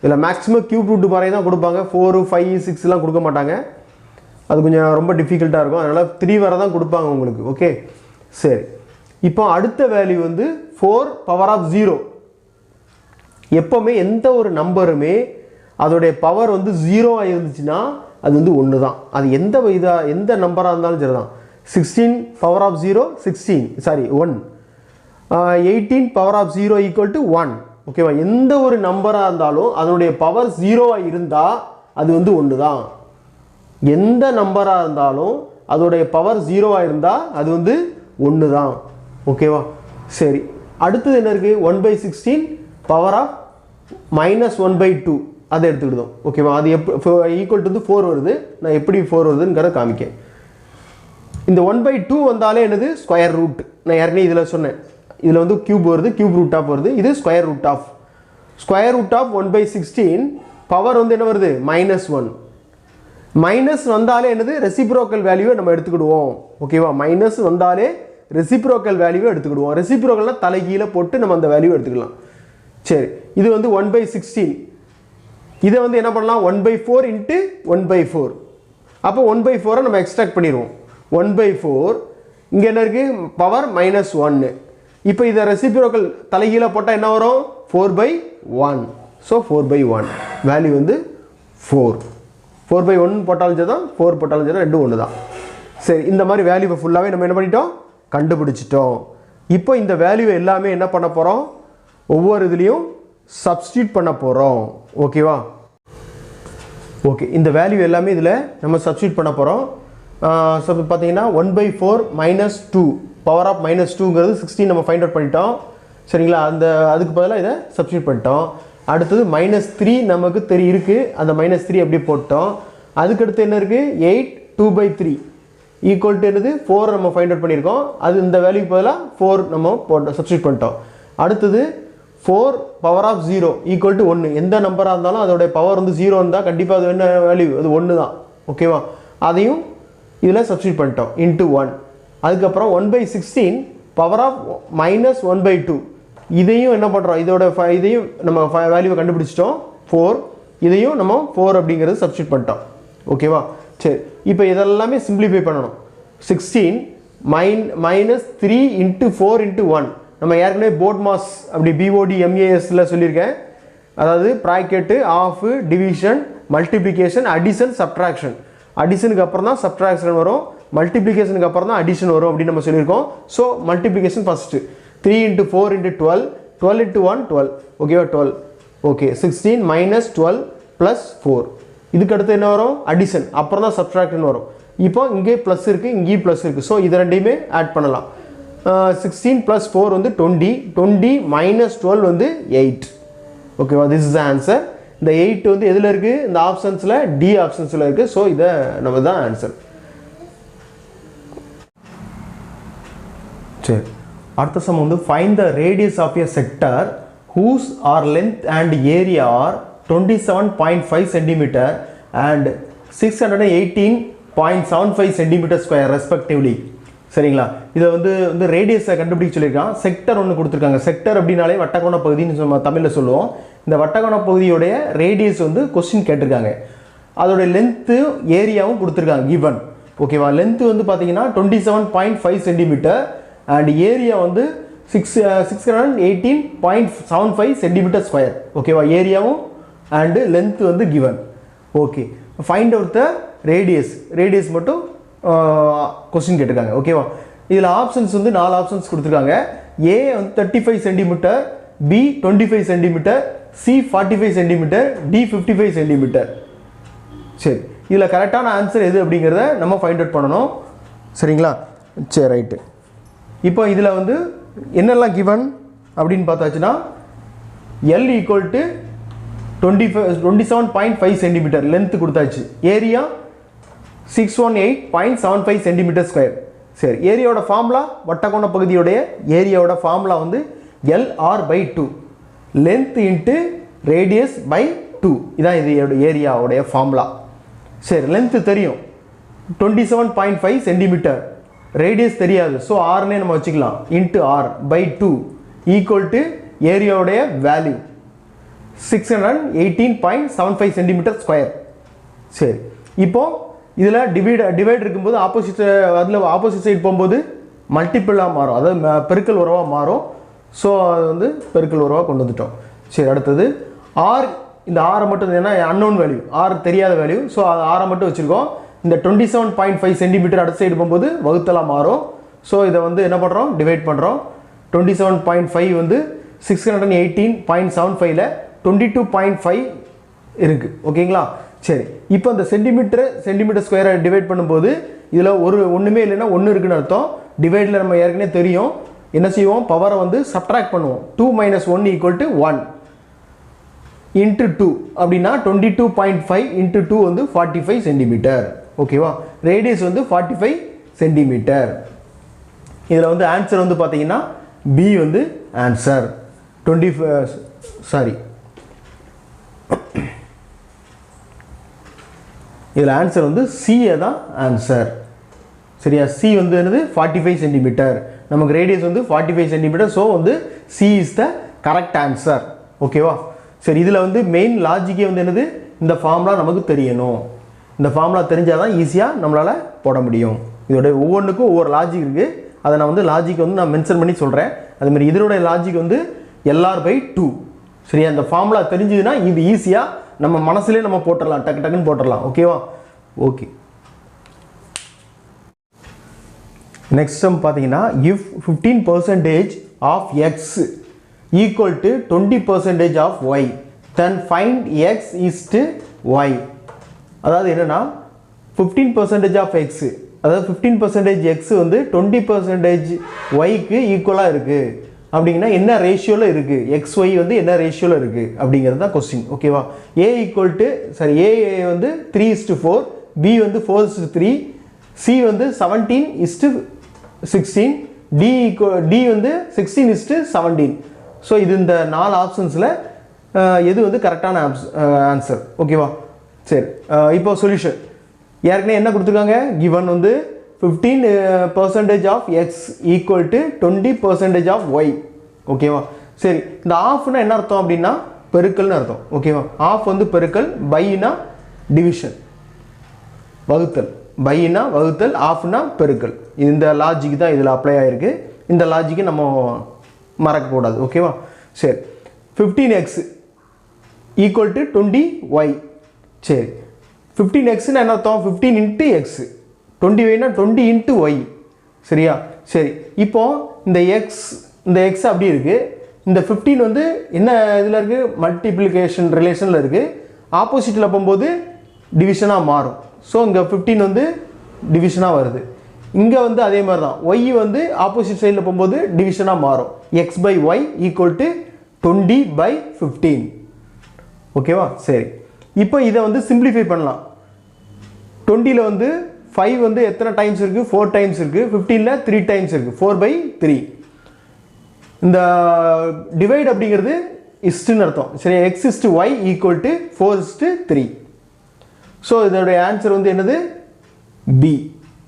இதில் மேக்ஸிமம் க்யூப் ரூட்டு மாதிரி தான் கொடுப்பாங்க 4 5 6 கொடுக்க மாட்டாங்க அது கொஞ்சம் ரொம்ப டிஃபிகல்ட்டாக இருக்கும் அதனால் 3 வரை தான் கொடுப்பாங்க உங்களுக்கு ஓகே சரி இப்போ அடுத்த வேல்யூ வந்து 4 power of 0 எப்போவுமே எந்த ஒரு நம்பருமே அதோடைய பவர் வந்து 0 இருந்துச்சுன்னா அது வந்து 1 தான் அது எந்த நம்பராக இருந்தாலும் சரி தான் 16 power of 0 16 sorry 1 18 power of 0 equal to 1 ஓகேவா எந்த ஒரு நம்பராக இருந்தாலும் அதனுடைய பவர் 0 இருந்தால் அது வந்து 1 தான் எந்த நம்பராக இருந்தாலும் அதோடைய பவர் 0 இருந்தால் அது வந்து 1 தான் ஓகேவா சரி அடுத்தது என்ன இருக்குது 1/16 பவர் ஆஃப் -1/2 அதை எடுத்துக்கிட்டோம் ஓகேவா அது ஈக்குவல் டு 4 வருது நான் எப்படி 4 வருதுங்கிறத காமிக்கேன் இந்த 1/2 வந்தாலே என்னது ஸ்கொயர் ரூட் நான் ஏற்கனவே இதில் சொன்னேன் இதில் வந்து க்யூப் வருது க்யூப் ரூட் ஆஃப் வருது இது ஸ்கொயர் ரூட் ஆஃப் 1/16 பவர் வந்து என்ன வருது -1 மைனஸ் வந்தாலே என்னது ரெசிப்ரோக்கல் வேல்யூவை நம்ம எடுத்துக்கிடுவோம் ஓகேவா மைனஸ் வந்தாலே ரெசிப்ரோக்கல் வேல்யூவை எடுத்துக்கிடுவோம் ரெசிப்ரோக்கல்னா தலைகீழ போட்டு நம்ம அந்த வேல்யூவை எடுத்துக்கலாம் சரி இது வந்து 1/16 இதை வந்து என்ன பண்ணலாம் 1/4 × 1/4 அப்போ 1/4 நம்ம எக்ஸ்ட்ராக்ட் பண்ணிடுவோம் 1/4 இங்கே என்ன இருக்குது பவர் -1 இப்போ இதை ரெசிப்ரோக்கல் தலைகீழ போட்டால் என்ன வரும் 4/1 ஸோ 4/1 வேல்யூ வந்து 4/1 போட்டாலும் சரி தான் 4 போட்டாலும் சரி ரெண்டும் ஒன்று தான் சரி இந்த மாதிரி வேல்யூவை ஃபுல்லாகவே நம்ம என்ன பண்ணிட்டோம் கண்டுபிடிச்சிட்டோம் இப்போ இந்த வேல்யூவை எல்லாமே என்ன பண்ண போகிறோம் ஒவ்வொரு இதுலேயும் சப்ஸ்டியூட் பண்ண போகிறோம் ஓகேவா ஓகே இந்த வேல்யூ எல்லாமே இதில் நம்ம சப்ஸ்டியூட் பண்ண போகிறோம் ஸோ பார்த்தீங்கன்னா 1/4 -2 பவர் ஆஃப் -2ங்கிறது 16 நம்ம ஃபைண்ட் அவுட் பண்ணிட்டோம் சரிங்களா அதுக்கு பதிலாக இதை சப்ஸ்டியூட் பண்ணிட்டோம் அடுத்தது -3 நமக்கு இருக்குது அந்த -3 அப்படியே போட்டோம் அதுக்கடுத்து என்ன இருக்குது 8 2/3 ஈக்குவல் டு என்னது 4 நம்ம ஃபைண்ட் அவுட் பண்ணியிருக்கோம் அது இந்த வேல்யூக்கு பதிலாக 4 நம்ம போட்டோம் சப்ஸ்டியூட் பண்ணிட்டோம் அடுத்தது 4 power of 0 ஈக்குவல் டு 1 எந்த நம்பராக இருந்தாலும் அதோடைய பவர் வந்து 0 இருந்தால் கண்டிப்பாக அது என்ன வேல்யூ அது 1 தான் ஓகேவா அதையும் இதில் சப்ஸ்டியூட் பண்ணிட்டோம் × 1 அதுக்கப்புறம் 1/16 பவர் ஆஃப் -1/2 இதையும் என்ன பண்ணுறோம் இதையும் நம்ம வேல்யூவை கண்டுபிடிச்சிட்டோம் 4 இதையும் நம்ம 4 அப்படிங்கிறது சப்ஸ்டியூட் பண்ணிட்டோம் ஓகேவா சரி இப்போ இதெல்லாமே சிம்பிளிஃபை பண்ணணும் 16 -3 × 4 × 1 நம்ம ஏற்கனவே போர்ட் மாஸ் அப்படி BODMASல சொல்லியிருக்கேன் அதாவது bracket of division multiplication addition subtraction அடிஷனுக்கு அப்புறம் தான் சப்ட்ராக்ஷன் வரும் மல்டிப்ளிகேஷனுக்கு அப்புறம் தான் அடிஷன் வரும் அப்படின்னு நம்ம சொல்லியிருக்கோம் ஸோ மல்டிப்ளிகேஷன் ஃபஸ்ட்டு 3 × 4 × 12 12 × 1 12 ஓகேவா 12 ஓகே 16 -12 + 4 இதுக்கு அடுத்து என்ன வரும் அடிஷன் அப்புறம் தான் சப்ட்ராக்ஷன் வரும் இப்போ இங்கே ப்ளஸ் இருக்குது இங்கேயும் ப்ளஸ் இருக்குது ஸோ இது ரெண்டையுமே ஆட் பண்ணலாம் 16 + 4 வந்து 20 20 -12 வந்து 8 ஓகேவா திஸ் இஸ் த ஆன்சர் இந்த 8 வந்து எதில் இருக்குது இந்த ஆப்ஷன்ஸில் டி ஆப்ஷன்ஸில் இருக்குது ஸோ இதை நம்ம தான் ஆன்சர் சரி அடுத்த சம் வந்து find the radius of a sector whose are length and area are 27.5 cm and 618.75 cm square respectively சரிங்களா இதை வந்து ரேடியஸை கண்டுபிடிக்க சொல்லியிருக்கான் செக்டர் ஒன்று கொடுத்துருக்காங்க செக்டர் அப்படின்னாலே வட்டக்கோண பகுதின்னு நம்ம தமிழில் சொல்லுவோம் இந்த வட்டக்கோண பகுதியோடைய ரேடியஸ் வந்து கொஸ்டின் கேட்டிருக்காங்க அதோடைய லென்த்து ஏரியாவும் கொடுத்துருக்காங்க கிவன் ஓகேவா. லென்த் வந்து பார்த்தீங்கன்னா 27.5 சென்டிமீட்டர் அண்ட் ஏரியா வந்து 618.75 சென்டிமீட்டர் ஸ்கொயர். ஓகேவா. ஏரியாவும் அண்டு லென்த் வந்து given. Okay, find out the radius மட்டும் கொஸ்டின் கேட்டிருக்காங்க. ஓகேவா. இதில் ஆப்ஷன்ஸ் வந்து 4 ஆப்ஷன்ஸ் கொடுத்துருக்காங்க. ஏ வந்து 35 centimetre, B 25 centimetre, C 45 centimetre, D 55 centimetre. சரி, இதில் கரெக்டான ஆன்சர் எது அப்படிங்கிறத நம்ம ஃபைண்ட் அவுட் பண்ணணும். சரிங்களா. சரி, ரைட்டு. இப்போ இதில் வந்து என்னெல்லாம் கிவன் அப்படின்னு பார்த்தாச்சுன்னா L equal to 27.5 centimetre length கொடுத்தாச்சு. Area 618.75 centimetre square. சரி, ஏரியாவோட ஃபார்முலா, வட்டக்கோண பகுதியோடைய ஏரியாவோட ஃபார்முலா வந்து LR/2, length into radius by 2. இதான் இது ஏரியாவுடைய ஃபார்முலா. சரி, லென்த் தெரியும் 27.5 சென்டிமீட்டர், ரேடியஸ் தெரியாது. ஸோ ஆர்னே நம்ம வச்சுக்கலாம். இன்ட்டு R/2 ஈக்குவல் டு ஏரியாவுடைய வேல்யூ 618.75 சென்டிமீட்டர் ஸ்கொயர். சரி, இப்போ இதில் டிவைட் இருக்கும்போது ஆப்போசிட் சைடு போகும்போது மல்டிப்பிளாக மாறும், அதாவது பெருக்கல் உறவாக மாறும். ஸோ அது வந்து பெருக்கல் உறவாக கொண்டு வந்துட்டோம். சரி, அடுத்தது ஆர். இந்த ஆரை மட்டும் ஏன்னா அன்னோன் வேல்யூ, ஆர் தெரியாத வேல்யூ. ஸோ அது ஆரை மட்டும் வச்சுருக்கோம். இந்த 27.5 சென்டிமீட்டர் அடுத்த சைடு போகும்போது வகுத்தலாக மாறும். ஸோ இதை வந்து என்ன பண்ணுறோம், டிவைட் பண்ணுறோம். 27.5 வந்து 618.75ல் 22.5 இருக்குது. ஓகேங்களா. சரி, இப்போ இந்த சென்டிமீட்டர் ஸ்கொயரை டிவைட் பண்ணும்போது இதில் ஒன்றுமே இல்லைன்னா 1 இருக்குன்னு அர்த்தம். டிவைடில் நம்ம ஏற்கனவே தெரியும். என்ன செய்வோம், பவரை வந்து சப்ட்ராக்ட் பண்ணுவோம். 2 - 1 = 1 இன்ட்டு 2 அப்படின்னா 22.5 இன்ட்டு 2 வந்து 45 சென்டிமீட்டர். ஓகேவா. ரேடியஸ் வந்து 45 சென்டிமீட்டர். இதில் வந்து ஆன்சர் வந்து பார்த்தீங்கன்னா பி வந்து ஆன்சர். இதில் ஆன்சர் வந்து சி தான் ஆன்சர். சரியா. சி வந்து என்னது 45 சென்டிமீட்டர். நமக்கு ரேடியஸ் வந்து 45 சென்டிமீட்டர். ஸோ வந்து C is the correct answer. ஓகேவா. சரி, இதில் வந்து மெயின் லாஜிக்கே வந்து என்னது, இந்த ஃபார்முலா நமக்கு தெரியணும். இந்த ஃபார்முலா தெரிஞ்சால் தான் ஈஸியாக நம்மளால் போட முடியும். இதோட ஒவ்வொன்றுக்கும் ஒவ்வொரு லாஜிக் இருக்குது. அதை நான் வந்து லாஜிக் வந்து நான் மென்ஷன் பண்ணி சொல்கிறேன். அதுமாதிரி இதனுடைய லாஜிக் வந்து LR/2. சரியா. இந்த ஃபார்முலா தெரிஞ்சுதுன்னா இது ஈஸியாக நம்ம மனசுலேயே நம்ம போட்டுடலாம், டக்குன்னு போட்டுடலாம். ஓகேவா. ஓகே, நெக்ஸ்ட் பார்த்தீங்கன்னா if 15% of X equal to 20% of Y then find X is to Y. அதாவது என்னென்னா 15% ஆஃப் எக்ஸு, அதாவது 15% எக்ஸ் வந்து 20% ஒய்க்கு ஈக்குவலாக இருக்குது அப்படிங்கன்னா என்ன ரேஷியோவில் இருக்குது, எக்ஸ் ஒய் வந்து என்ன ரேஷியோவில் இருக்குது அப்படிங்கிறது தான் கொஸ்டின். ஓகேவா. ஏ வந்து 3:4, பி வந்து 4:3, சி வந்து 17:16, டி வந்து 16:17. ஸோ இது இந்த 4 ஆப்ஷன்ஸில் எது வந்து கரெக்டான ஆன்சர். ஓகேவா. சரி, இப்போ சொல்யூஷன் ஏற்கனவே என்ன கொடுத்துருக்காங்க, கிவன் வந்து 15% of X equal to 20% of Y. ஓகேவா. சரி, இந்த ஆஃப்னா என்ன அர்த்தம் அப்படின்னா பெருக்கல்னு அர்த்தம். ஓகேவா. ஆஃப் வந்து பெருக்கல், பைனா டிவிஷன், வகுத்தல். பைனா வகுத்தல், ஆஃப்னா பெருக்கல். இந்த லாஜிக் தான் இதில் அப்ளை ஆகிருக்கு. இந்த லாஜிக்கை நம்ம மறக்கக்கூடாது. ஓகேவா. சரி, 15x ஈக்குவல் டு 20y. சரி, 15xன்னு என்ன அர்த்தம், 15 இன்ட்டு எக்ஸ், 20yனா 20 இன்ட்டு ஒய். சரியா. சரி, இப்போ இந்த எக்ஸ் அப்படி இருக்குது. இந்த 15 வந்து என்ன இதில் இருக்குது, மல்டிப்ளிகேஷன் ரிலேஷனில் இருக்குது. ஆப்போசிட்டில் போகும்போது டிவிஷனாக மாறும். ஸோ இங்கே 15 வந்து டிவிஷனாக வருது. இங்கே வந்து அதே மாதிரி தான் ஒய் வந்து ஆப்போசிட் சைடில் போகும்போது டிவிஷனாக மாறும். x/y equal to 20/15. ஓகேவா. சரி, இப்போ இதை வந்து சிம்பிளிஃபை பண்ணலாம். 20ல் வந்து 5 வந்து எத்தனை டைம்ஸ் இருக்குது, 4 டைம்ஸ் இருக்குது. 15ல் 3 டைம்ஸ் இருக்குது, 4/3. இந்த டிவைட் அப்படிங்கிறது இஸ்ட்டுன்னு அர்த்தம். சரி, x/y ஈக்குவல் டு 4:3. ஸோ இதோடைய ஆன்சர் வந்து என்னது, பி.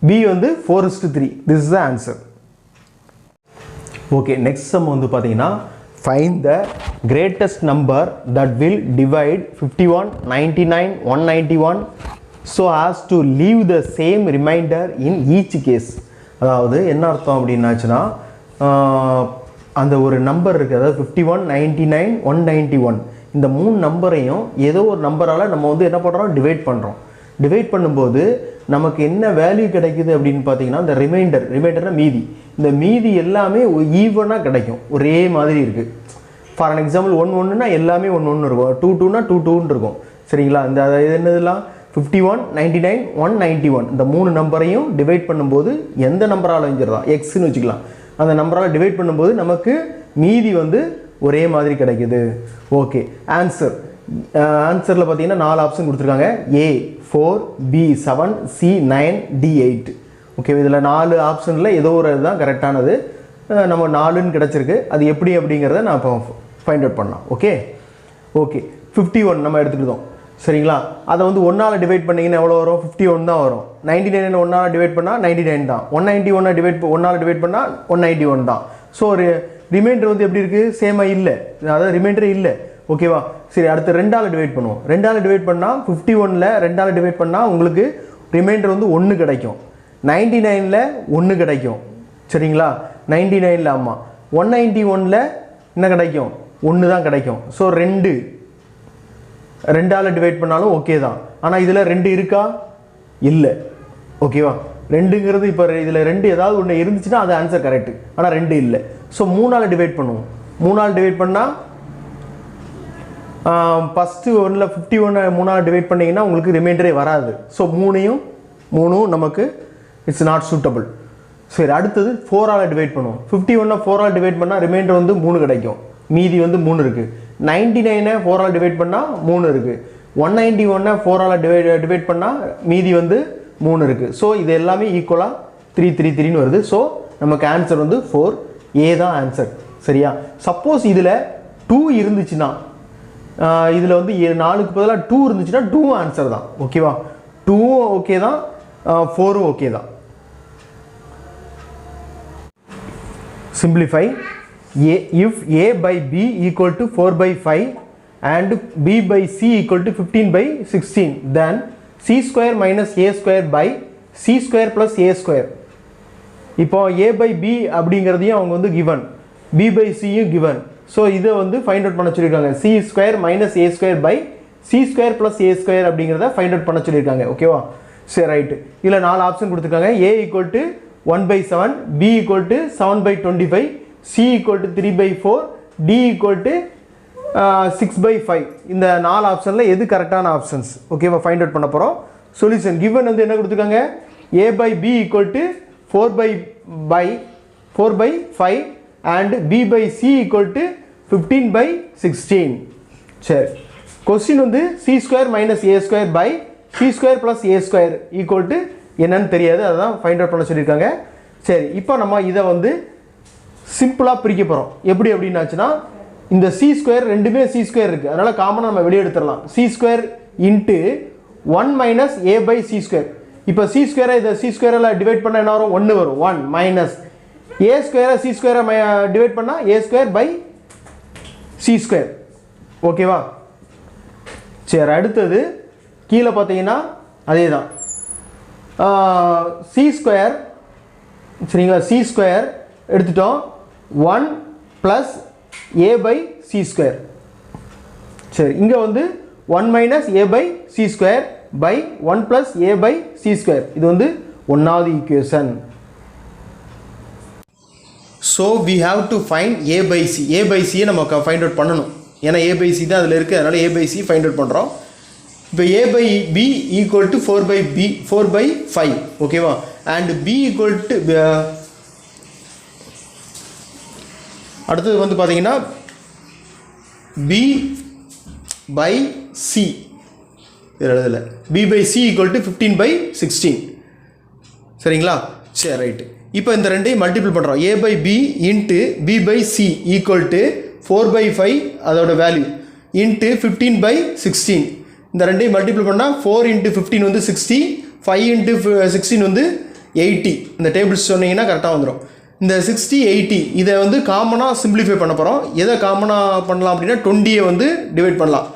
பி வந்து 4:3. This is the answer. Okay, next sum வந்து பார்த்தீங்கன்னா find the greatest number that will divide 51, 99, 191, so as to leave the same remainder in each case. அதாவது என்ன அர்த்தம் அப்படின்னாச்சுன்னா அந்த ஒரு நம்பர் இருக்குது, அதாவது 51, 99, 191 இந்த 3 நம்பரையும் ஏதோ ஒரு நம்பரால் நம்ம வந்து என்ன பண்ணுறோம், டிவைட் பண்ணுறோம். டிவைட் பண்ணும்போது நமக்கு என்ன வேல்யூ கிடைக்குது அப்படின்னு பார்த்தீங்கன்னா இந்த ரிமைண்டர்னா மீதி, இந்த மீதி எல்லாமே ஈவனாக கிடைக்கும், ஒரே மாதிரி இருக்குது. ஃபார் அன் எக்ஸாம்பிள் 1 எல்லாமே 1 இருக்கும், 2 2 இருக்கும். சரிங்களா? இந்த என்னதெல்லாம் 51, 99, 191 இந்த 3 நம்பரையும் டிவைட் பண்ணும்போது எந்த நம்பரால் வந்துடுறதா எக்ஸ்ன்னு வச்சுக்கலாம், அந்த நம்பரால் டிவைட் பண்ணும்போது நமக்கு மீதி வந்து ஒரே மாதிரி கிடைக்குது. ஓகே, ஆன்சரில் பார்த்தீங்கன்னா 4 ஆப்ஷன் கொடுத்துருக்காங்க. A 4, B 7, C 9, D 8. Okay, இதில் 4 ஆப்ஷனில் ஏதோ ஒரு இதுதான் கரெக்டானது. நம்ம 4ன்னு கிடச்சிருக்கு. அது எப்படி அப்படிங்கிறத நான் இப்போ ஃபைண்ட் அவுட் பண்ணலாம். ஓகே 51 நம்ம எடுத்துக்கிட்டோம். சரிங்களா? அதை வந்து 1ஆல் டிவைட் பண்ணிங்கன்னா எவ்வளோ வரும்? 51 தான் வரும். 99 1ஆல் டிவைட் பண்ணால் 99 தான். 191 1ஆல் டிவைட் பண்ணால் 191 தான். ஸோ ஒரு ரிமைண்டர் வந்து எப்படி இருக்குது? சேமாக இல்லை, அதாவது ரிமைண்டரே இல்லை. ஓகேவா? சரி, அடுத்து 2ஆல் டிவைட் பண்ணுவோம். 2ஆல் டிவைட் பண்ணால் 51ல் 2ஆல் டிவைட் பண்ணால் உங்களுக்கு ரிமைண்டர் வந்து 1 கிடைக்கும். 99ல் 1 கிடைக்கும். சரிங்களா? 99ல் ஆமாம். 191ல் என்ன கிடைக்கும்? 1 தான் கிடைக்கும். ஸோ 2ஆல் டிவைட் பண்ணாலும் ஓகே தான். ஆனால் இதில் 2 இருக்கா? இல்லை. ஓகேவா? 2ங்கிறது இப்போ இதில் 2 ஏதாவது ஒன்று இருந்துச்சுன்னா அது ஆன்சர் கரெக்டு. ஆனால் 2 இல்லை. ஸோ 3ஆல் டிவைட் பண்ணுவோம். 3ஆல் டிவைட் பண்ணால் ஃபஸ்ட்டு 51 3ஆல் டிவைட் பண்ணிங்கன்னா உங்களுக்கு ரிமைண்டரே வராது. ஸோ 3 நமக்கு இட்ஸ் நாட் சூட்டபிள். சரி, அடுத்தது 4ஆல் டிவைட் பண்ணுவோம். 51 4ஆல் டிவைட் பண்ணால் ரிமைண்டர் வந்து 3 கிடைக்கும், மீதி வந்து 3 இருக்குது. 99 4ஆல் டிவைட் பண்ணால் 3 இருக்குது. 191 4ஆல் டிவைட் பண்ணால் மீதி வந்து 3 இருக்குது. ஸோ இது எல்லாமே ஈக்குவலாக 3 3 3ன்னு வருது. ஸோ நமக்கு ஆன்சர் வந்து 4A தான் ஆன்சர். சரியா? சப்போஸ் இதில் 2 இருந்துச்சுன்னா, இதில் வந்து 4க்கு பதிலாக 2 இருந்துச்சுன்னா 2 ஆன்சர் தான். ஓகேவா? 2வும் ஓகே தான், 4ம் ஓகே தான். Simplify. If A by B equal to 4 by 5 and B by C equal to 15 by 16, then C square minus A square by C square plus A square. இப்போ A by B அப்படிங்கிறதையும் அவங்க வந்து given, B by Cயும் given. So இதை வந்து find out பண்ண சொல்லியிருக்காங்க. C square minus A square by C square plus A square அப்படிங்கிறத find out பண்ண சொல்லியிருக்காங்க. ஓகேவா? சரி, ரைட்டு. இதில் 4 ஆப்ஷன் கொடுத்துருக்காங்க. A equal to 1 by 7, B equal to 7 by 25, C equal to 3 by 4, D equal to 6 by 5. இந்த 4 ஆப்ஷனில் எது கரெக்டான ஆப்ஷன்ஸ்? ஓகேவா? ஃபைண்ட் அவுட் பண்ண போகிறோம். சொல்யூஷன் கிவன் வந்து என்ன கொடுத்துருக்காங்க? A by B equal to 4 by 5 and B by C equal to 15 by 16. சரி, கொஸ்டின் வந்து C square minus A square by C square plus A square equal to என்னன்னு தெரியாது, அதுதான் ஃபைண்ட் அவுட் பண்ண சொல்லியிருக்காங்க. சரி, இப்போ நம்ம இதை வந்து சிம்பிளாக பிரிக்க போகிறோம். எப்படி அப்படின்னாச்சுன்னா, இந்த C ஸ்கொயர் ரெண்டுமே C ஸ்கொயர் இருக்குது, அதனால் காமனாக நம்ம வெளியே எடுத்துடலாம். C square into 1 minus A by C square. இப்போ C ஸ்கொயரை இதை C ஸ்கொயரில் டிவைட் பண்ணால் என்ன வரும்? 1 வரும். 1 மைனஸ் A ஸ்கொயரை C ஸ்கொயரை டிவைட் பண்ணால் A square by C square. ஓகேவா? சரி, அடுத்தது கீழே பார்த்தீங்கன்னா அதே தான் C ஸ்கொயர். சரிங்களா? C ஸ்கொயர் எடுத்துட்டோம். 1 plus A by C square. சரி, இங்கே வந்து 1 minus A by C square by 1 plus A by C square. இது வந்து 1வது equation. So we have to find A by C. A by சியை நம்ம ஃபைண்ட் அவுட் பண்ணணும், ஏன்னா A பை C தான் அதில் இருக்குது, அதனால் A by C find out பண்ணுறோம். இப்போ A by B equal to 4 by 5. ஓகேவா? அண்ட் B ஈக்குவல் டு அடுத்தது வந்து பார்த்தீங்கன்னா B பை C. இதில் எழுதலை. B by C equal to 15 by 16. சரிங்களா? சரி, ரைட்டு. இப்போ இந்த ரெண்டையும் மல்டிபிள் பண்ணுறோம். A by B into B by C equal to 4 by 5 அதோட வேல்யூ இன்ட்டு 15 பை 16. இந்த ரெண்டையும் மல்டிபிள் பண்ணால் 4 இன்ட்டு 15 வந்து 60, 5 இன்ட்டு 16 வந்து 80. இந்த டேபிள்ஸ் சொன்னீங்கன்னா கரெக்டாக வந்துடும். இந்த 60 80 இதை வந்து காமனாக சிம்பிளிஃபை பண்ண போகிறோம். எதை காமனாக பண்ணலாம் அப்படின்னா 20 வந்து டிவைட் பண்ணலாம்.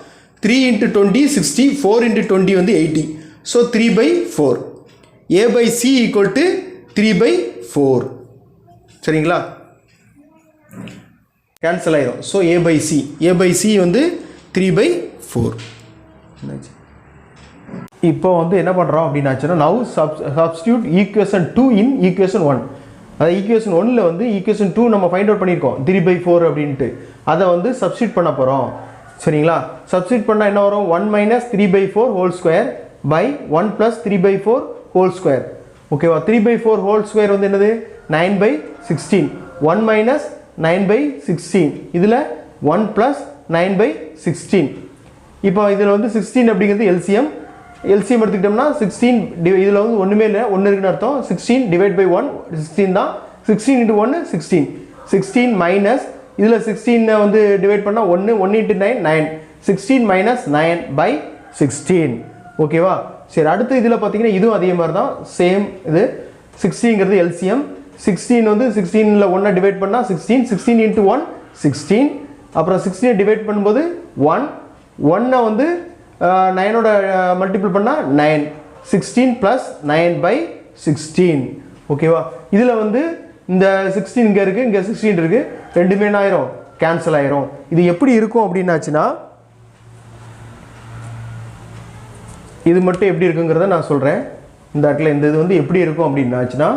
3 இன்ட்டு 20 60, 4 இன்ட்டு 20 வந்து 80. ஸோ 3/4. A/C equal to 3/4. சரிங்களா, கேன்சல் ஆயிடும். ஸோ A/C வந்து 3/4. இப்போ வந்து என்ன பண்ணுறோம் அப்படின்னாச்சுன்னா now substitute equation 2 in equation 1. அதாவது ஈக்குவேஷன் 1ல் வந்து ஈக்குவேஷன் 2 நம்ம ஃபைண்ட் அவுட் பண்ணியிருக்கோம் 3/4 அப்படின்ட்டு. அதை வந்து சப்ஸ்டியூட் பண்ண போகிறோம். சரிங்களா, சப்ஸ்டியூட் பண்ணால் என்ன வரும்? 1 - 3/4 whole square by 1 + 3/4 whole square. ஓகேவா, 3/4 ஹோல் ஸ்கொயர் வந்து என்னது? 9/16. 1 - 9/16. இதில் 1 + 9/16. இப்போ இதில் வந்து 16 அப்படிங்கிறது எல்சிஎம் எடுத்துக்கிட்டோம்னா 16 இதில் வந்து ஒன்றுமே இல்லை, ஒன்று இருக்குன்னு அர்த்தம். 16 / 1 16 தான். 16 × 1 16. 16 மைனஸ் இதில் 16 வந்து டிவைட் பண்ணால் 1 × 9 9. 16 - 9/16. ஓகேவா, சரி. அடுத்து இதில் பார்த்தீங்கன்னா இதுவும் அதே மாதிரி தான், சேம் இது. 60ங்கிறது எல்சிஎம். 16 வந்து 16ல் 1 டிவைட் பண்ணால் 16. 16 × 1 16. அப்புறம் 16 டிவைட் பண்ணும்போது 1 1 வந்து 9ஓட மல்டிபிள் பண்ணால் 9. 16 + 9/16. ஓகேவா, இதில் வந்து இந்த 16 இங்கே இருக்குது, இங்கே 16 இருக்குது, ரெண்டுமே என்ன ஆயிரும்? கேன்சல் ஆயிரும். இது எப்படி இருக்கும் அப்படின்னாச்சுன்னா, இது மட்டும் எப்படி இருக்குங்கிறத நான் சொல்கிறேன். இந்த இடத்துல இந்த இது வந்து எப்படி இருக்கும் அப்படின்னாச்சுன்னா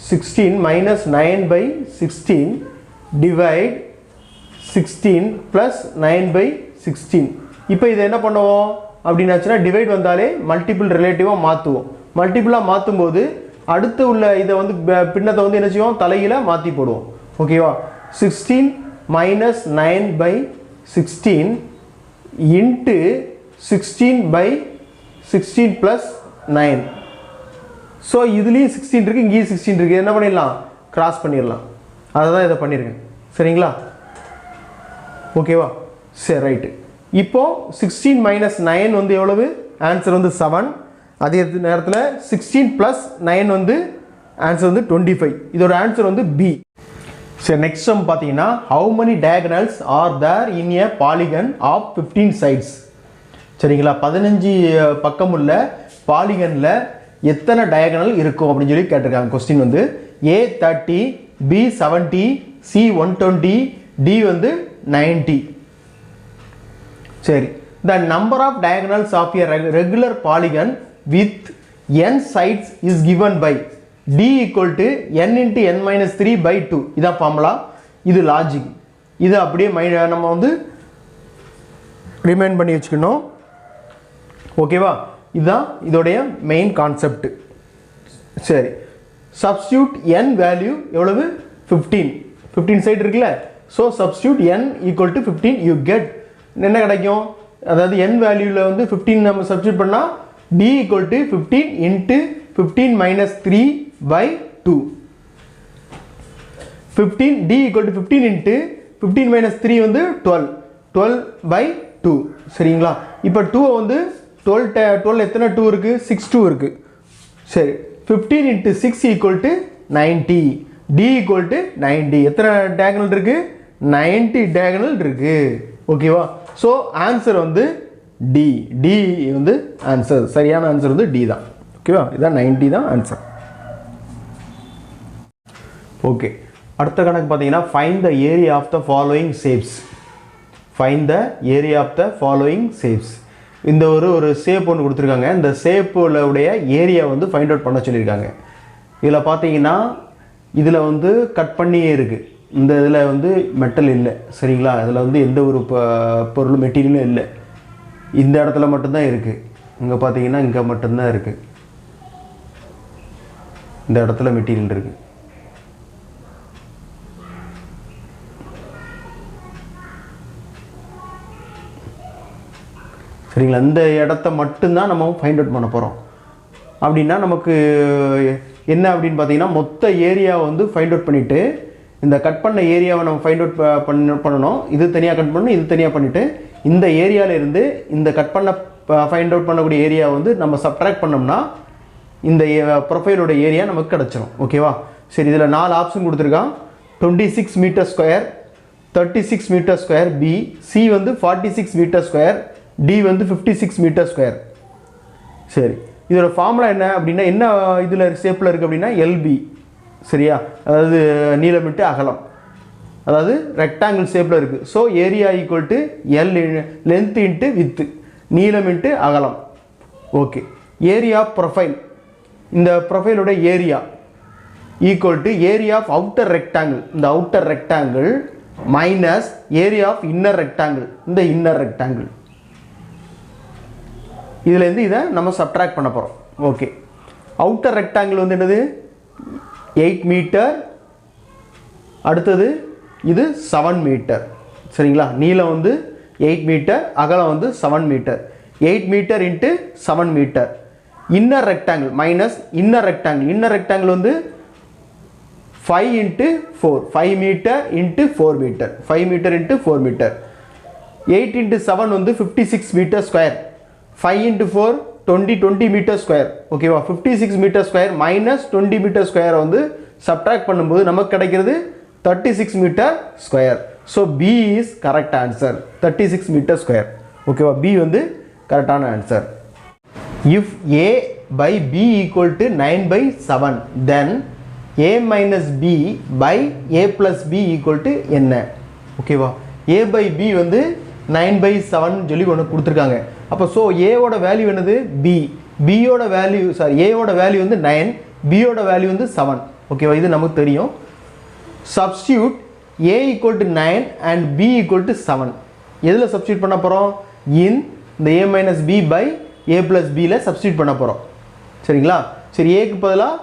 16 - 9/16 டிவைட் 16 + 9/16. இப்போ இதை என்ன பண்ணுவோம் அப்படின்னாச்சுன்னா டிவைட் வந்தாலே மல்டிபிள் ரிலேட்டிவாக மாற்றுவோம். மல்டிபிளாக மாற்றும் போது அடுத்து உள்ள இதை வந்து பின்னத்தை வந்து என்ன செய்வோம்? தலையில் மாற்றி போடுவோம். ஓகேவா, 16 - 9/16 இன்ட்டு 16/16 + 9. ஸோ இதுலேயும் 16 இருக்குது, இங்கேயும் 16 இருக்குது. என்ன பண்ணிடலாம்? கிராஸ் பண்ணிடலாம். அதை தான் இதை பண்ணியிருக்கேன். சரிங்களா, ஓகேவா, சரி, ரைட்டு. இப்போது 16 - 9 வந்து எவ்வளவு? ஆன்சர் வந்து 7. அதே நேரத்தில் 16 + 9 வந்து ஆன்சர் வந்து 25. இதோட ஆன்சர் வந்து பி. சரி, நெக்ஸ்ட் சம் பார்த்தீங்கன்னா how many diagonals are there in a polygon of 15 sides. சரிங்களா, 15 பக்கம் உள்ள பாலிகனில் எத்தனை டயகனல் இருக்கும் அப்படின்னு சொல்லி கேட்டிருக்காங்க. கொஸ்டின் வந்து A30, B70, C120, D வந்து 90. சரி, the number of diagonals of a regular polygon with n sides is given by D equal to n × n - 3/2. இதான் ஃபார்முலா, இது லாஜிக். இது அப்படியே நம்ம வந்து ரிமைண்ட் பண்ணி வச்சுக்கணும். ஓகேவா, இதுதான் இதோடைய மெயின் கான்செப்ட். சரி, சப்ஸ்டியூட் n வேல்யூ எவ்வளவு? 15 சைடு இருக்குல்ல. So substitute n equal to 15. You get என்ன கிடைக்கும்? அதாவது n வேல்யூவில் வந்து 15 நம்ம சப்ஸ்டியூட் பண்ணால் D equal to 15 into 15 - 3/2. 15 D equal to 15 into 15 - 3 வந்து 12/2. சரிங்களா, இப்போ 2 வந்து 12 எத்தனை 2 இருக்குது? 6 2 இருக்குது. சரி, 15 × 6 equal to 90. D equal to 90. எத்தனை டயகனல் இருக்குது? 90 டயகனல் இருக்குது. ஓகேவா, ஸோ ஆன்சர் வந்து டி. டி வந்து ஆன்சர், சரியான ஆன்சர் வந்து டி தான். ஓகேவா, இதான் 90 தான் ஆன்சர். ஓகே, அடுத்த கணக்கு பார்த்தீங்கன்னா find the area of the following shapes. Find the area of the following shapes. இந்த ஒரு ஷேப் ஒன்று கொடுத்துருக்காங்க. இந்த ஷேப்போட உடைய ஏரியா வந்து ஃபைண்ட் அவுட் பண்ண சொல்லியிருக்காங்க. இதில் பார்த்தீங்கன்னா இதில் வந்து கட் பண்ணியே இருக்குது. இந்த இதில் வந்து மெட்டல் இல்லை. சரிங்களா, இதில் வந்து எந்த ஒரு பொருள் மெட்டீரியலும் இல்லை. இந்த இடத்துல மட்டும்தான் இருக்குது. இங்கே பார்த்தீங்கன்னா இங்கே மட்டும்தான் இருக்குது. இந்த இடத்துல மெட்டீரியல் இருக்குது. சரிங்களா, இந்த இடத்த மட்டும்தான் நம்ம ஃபைண்ட் அவுட் பண்ண போகிறோம். அப்படின்னா நமக்கு என்ன அப்படின்னு பார்த்தீங்கன்னா மொத்த ஏரியாவை வந்து ஃபைண்ட் அவுட் பண்ணிவிட்டு இந்த கட் பண்ண ஏரியாவை நம்ம ஃபைண்ட் அவுட் பண்ணணும். இது தனியாக கட் பண்ணணும், இது தனியாக பண்ணிவிட்டு இந்த ஏரியாவிலேருந்து இந்த கட் பண்ண ஃபைண்ட் அவுட் பண்ணக்கூடிய ஏரியா வந்து நம்ம சப்ட்ராக்ட் பண்ணோம்னா இந்த ப்ரொஃபைலோட ஏரியா நமக்கு கிடச்சிரும். ஓகேவா, சரி. இதில் 4 ஆப்ஷன் கொடுத்துருக்கான். 26 metre square, 36 metre square B, C வந்து 46 மீட்டர் ஸ்கொயர், டி வந்து 56 மீட்டர் ஸ்கொயர். சரி, இதோட ஃபார்முலா என்ன அப்படின்னா என்ன இதில் ஷேப்பில் இருக்குது அப்படின்னா எல்பி. சரியா, அதாவது நீளம் இன்ட்டு அகலம், அதாவது ரெக்டாங்கிள் ஷேப்பில் இருக்குது. So area equal to L length into width, நீளம் இன்ட்டு அகலம். ஓகே, ஏரியா ஆஃப் ப்ரொஃபைல், இந்த ப்ரொஃபைலோட area equal to area of outer rectangle, இந்த outer rectangle minus area of inner rectangle, இந்த இன்னர் ரெக்டாங்கிள். இதுலேருந்து இதை நம்ம சப்ட்ராக்ட் பண்ண போகிறோம். ஓகே, அவுட்டர் ரெக்டாங்கிள் வந்து என்னது 8 மீட்டர், அடுத்தது இது 7 மீட்டர். சரிங்களா, நீளம் வந்து 8 மீட்டர், அகலம் வந்து 7 metre. 8 metre into 7 metre. Inner rectangle minus inner rectangle, inner rectangle வந்து 5 into 4, 5 metre into 4 metre, 5 metre into 4 metre. 8 into 7 வந்து 56 metre square, 5 into 4 20 metre square. ஓகேவா, 56 மீட்டர் ஸ்கொயர் மைனஸ் 20 மீட்டர் ஸ்கொயரை வந்து சப்ட்ராக்ட் பண்ணும்போது நமக்கு கிடைக்கிறது 36 metre square. So B is correct answer, 36 metre square. ஓகேவா, B வந்து கரெக்டான answer. If A by B equal to 9/7 then a minus b by a plus b equal to என்ன? ஓகேவா, a by b வந்து 9/7 சொல்லி ஒன்று கொடுத்துருக்காங்க. அப்போ ஸோ ஏவோட வேல்யூ என்னது b, பியோட வேல்யூ ஏவோட வேல்யூ வந்து 9, பியோட வேல்யூ வந்து 7. ஓகேவா, இது நமக்கு தெரியும். Substitute a equal to 9 and b equal to 7. எதில் சப்ஸ்டியூட் பண்ண போகிறோம்? இன் இந்த a minus b by a plus bல சப்ஸ்டியூட் பண்ண போகிறோம். சரிங்களா, சரி, ஏக்கு பதிலாக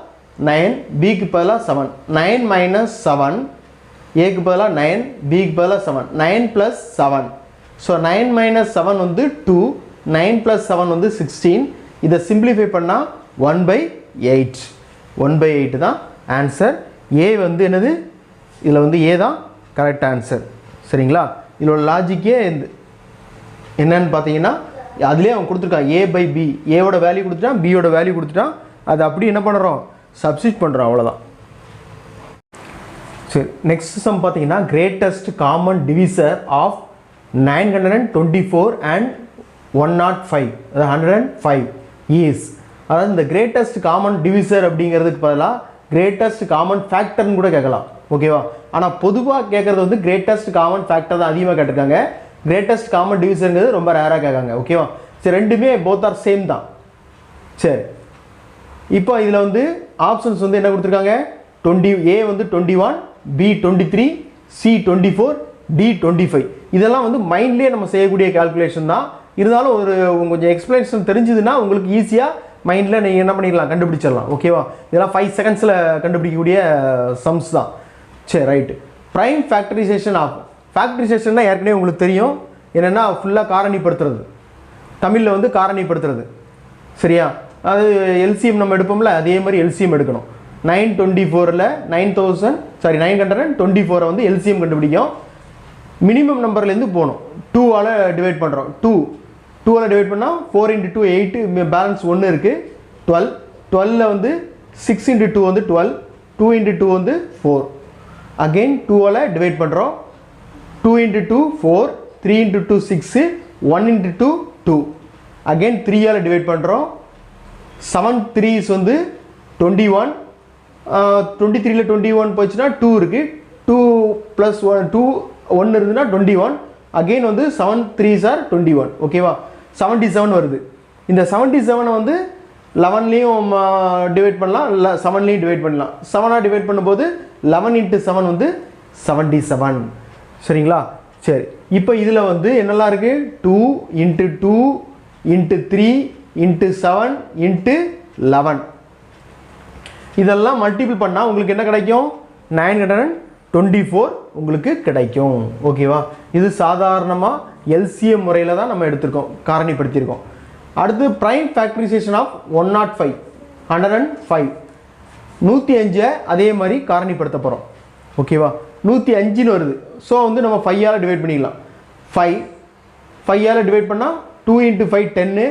9, பிக்கு பதிலாக 7, 9 minus 7, ஏக்கு பதிலாக 9, பிக்கு பதிலாக 7, 9 plus 7. ஸோ 9 minus 7 வந்து 2, 9 plus 7 வந்து 16. இதை சிம்பிளிஃபை பண்ணால் 1/8, 1/8 தான் ஆன்சர். ஏ வந்து என்னது, இதில் வந்து ஏ தான் கரெக்ட் ஆன்சர். சரிங்களா, இதோட லாஜிக்கே என்னன்னு பார்த்தீங்கன்னா அதுலேயே அவன் கொடுத்துருக்கான் ஏ பை பி, ஏவோட வேல்யூ கொடுத்துட்டான், பியோட வேல்யூ கொடுத்துட்டான், அது அப்படி என்ன பண்ணுறோம், சப்ஸ்டிட் பண்ணுறோம், அவ்வளோதான். சரி, நெக்ஸ்ட் சம் பார்த்தீங்கன்னா greatest common divisor of 924 and 105, அதாவது 105 இஸ், அதாவது இந்த கிரேட்டஸ்ட் காமன் டிவிசர் அப்படிங்கிறதுக்கு பதிலாக கிரேட்டஸ்ட் காமன் ஃபேக்டர்னு கூட கேட்கலாம். ஓகேவா, ஆனால் பொதுவாக கேட்குறது வந்து கிரேட்டஸ்ட் காமன் ஃபேக்டர் தான் அதிகமாக கேட்டிருக்காங்க. கிரேட்டஸ்ட் காமன் டிவிசருங்கிறது ரொம்ப ரேராக கேட்காங்க. ஓகேவா, சரி, ரெண்டுமே போத் ஆர் சேம் தான். சரி, இப்போ இதில் வந்து ஆப்ஷன்ஸ் வந்து என்ன கொடுத்துருக்காங்க, 20, ஏ வந்து 21, பி 23, சி 24, டி 25. இதெல்லாம் வந்து மைண்ட்லேயே நம்ம செய்யக்கூடிய கால்குலேஷன் தான். இருந்தாலும் ஒரு கொஞ்சம் எக்ஸ்பிளேஷன் தெரிஞ்சதுன்னா உங்களுக்கு ஈஸியாக மைண்டில் நீங்கள் என்ன பண்ணிடலாம், கண்டுபிடிச்சிடலாம். ஓகேவா, இதெல்லாம் 5 செகண்ட்ஸில் கண்டுபிடிக்கக்கூடிய சம்ஸ் தான். சரி, ரைட்டு. ப்ரைம் ஃபேக்டரைசேஷன் ஆகும். ஃபேக்டரைசேஷன்னா ஏற்கனவே உங்களுக்கு தெரியும், என்னென்னா ஃபுல்லாக காரணிப்படுத்துறது, தமிழில் வந்து காரணிப்படுத்துறது. சரியா, அது எல்சிஎம் நம்ம எடுப்போம்ல, அதே மாதிரி எல்சிஎம் எடுக்கணும். 924ல் 924 வந்து எல்சிஎம் கண்டுபிடிக்கும். மினிமம் நம்பர்லேருந்து போகணும். 2ஆல் டிவைட் பண்ணுறோம். 2ஆல் டிவைட் பண்ணால் 4 × 2 8, பேலன்ஸ் 1 இருக்குது 12. 12ல் வந்து 6 × 2 வந்து 12, 2 × 2 வந்து 4. அகெயின் 2ஆல் டிவைட் பண்ணுறோம். 2 × 2 4, 3 × 2 6, 1 × 2 2. அகெயின் 3ஆல் டிவைட் பண்ணுறோம். 7 3s வந்து 21, 23ல் 21 போச்சுன்னா 2 இருக்குது, 2 + 1 இருந்துன்னா 21. அகெயின் வந்து 7 3s are 21. ஓகேவா, 77 வருது. இந்த 77 வந்து 11லையும் டிவைட் பண்ணலாம், இல்லை 7லையும் டிவைட் பண்ணலாம். 7ஆக டிவைட் பண்ணும்போது 11 × 7 வந்து 77. சரிங்களா, சரி, இப்போ இதில் வந்து என்னெல்லாம் இருக்குது, 2 × 2 × 3 × 7 × 11. இதெல்லாம் மல்டிபிள் பண்ணால் உங்களுக்கு என்ன கிடைக்கும், 924 உங்களுக்கு கிடைக்கும். ஓகேவா, இது சாதாரணமாக எல்சிஎம் முறையில் தான் நம்ம எடுத்திருக்கோம், காரணிப்படுத்தியிருக்கோம். அடுத்து ப்ரைம் ஃபேக்டரைசேஷன் ஆஃப் 105, 105 அதே மாதிரி காரணிப்படுத்த போகிறோம். ஓகேவா, 105ன்னு வருது. ஸோ வந்து நம்ம 5ஆல் டிவைட் பண்ணிக்கலாம். 5ஆல் டிவைட் பண்ணால் 2 × 5 10,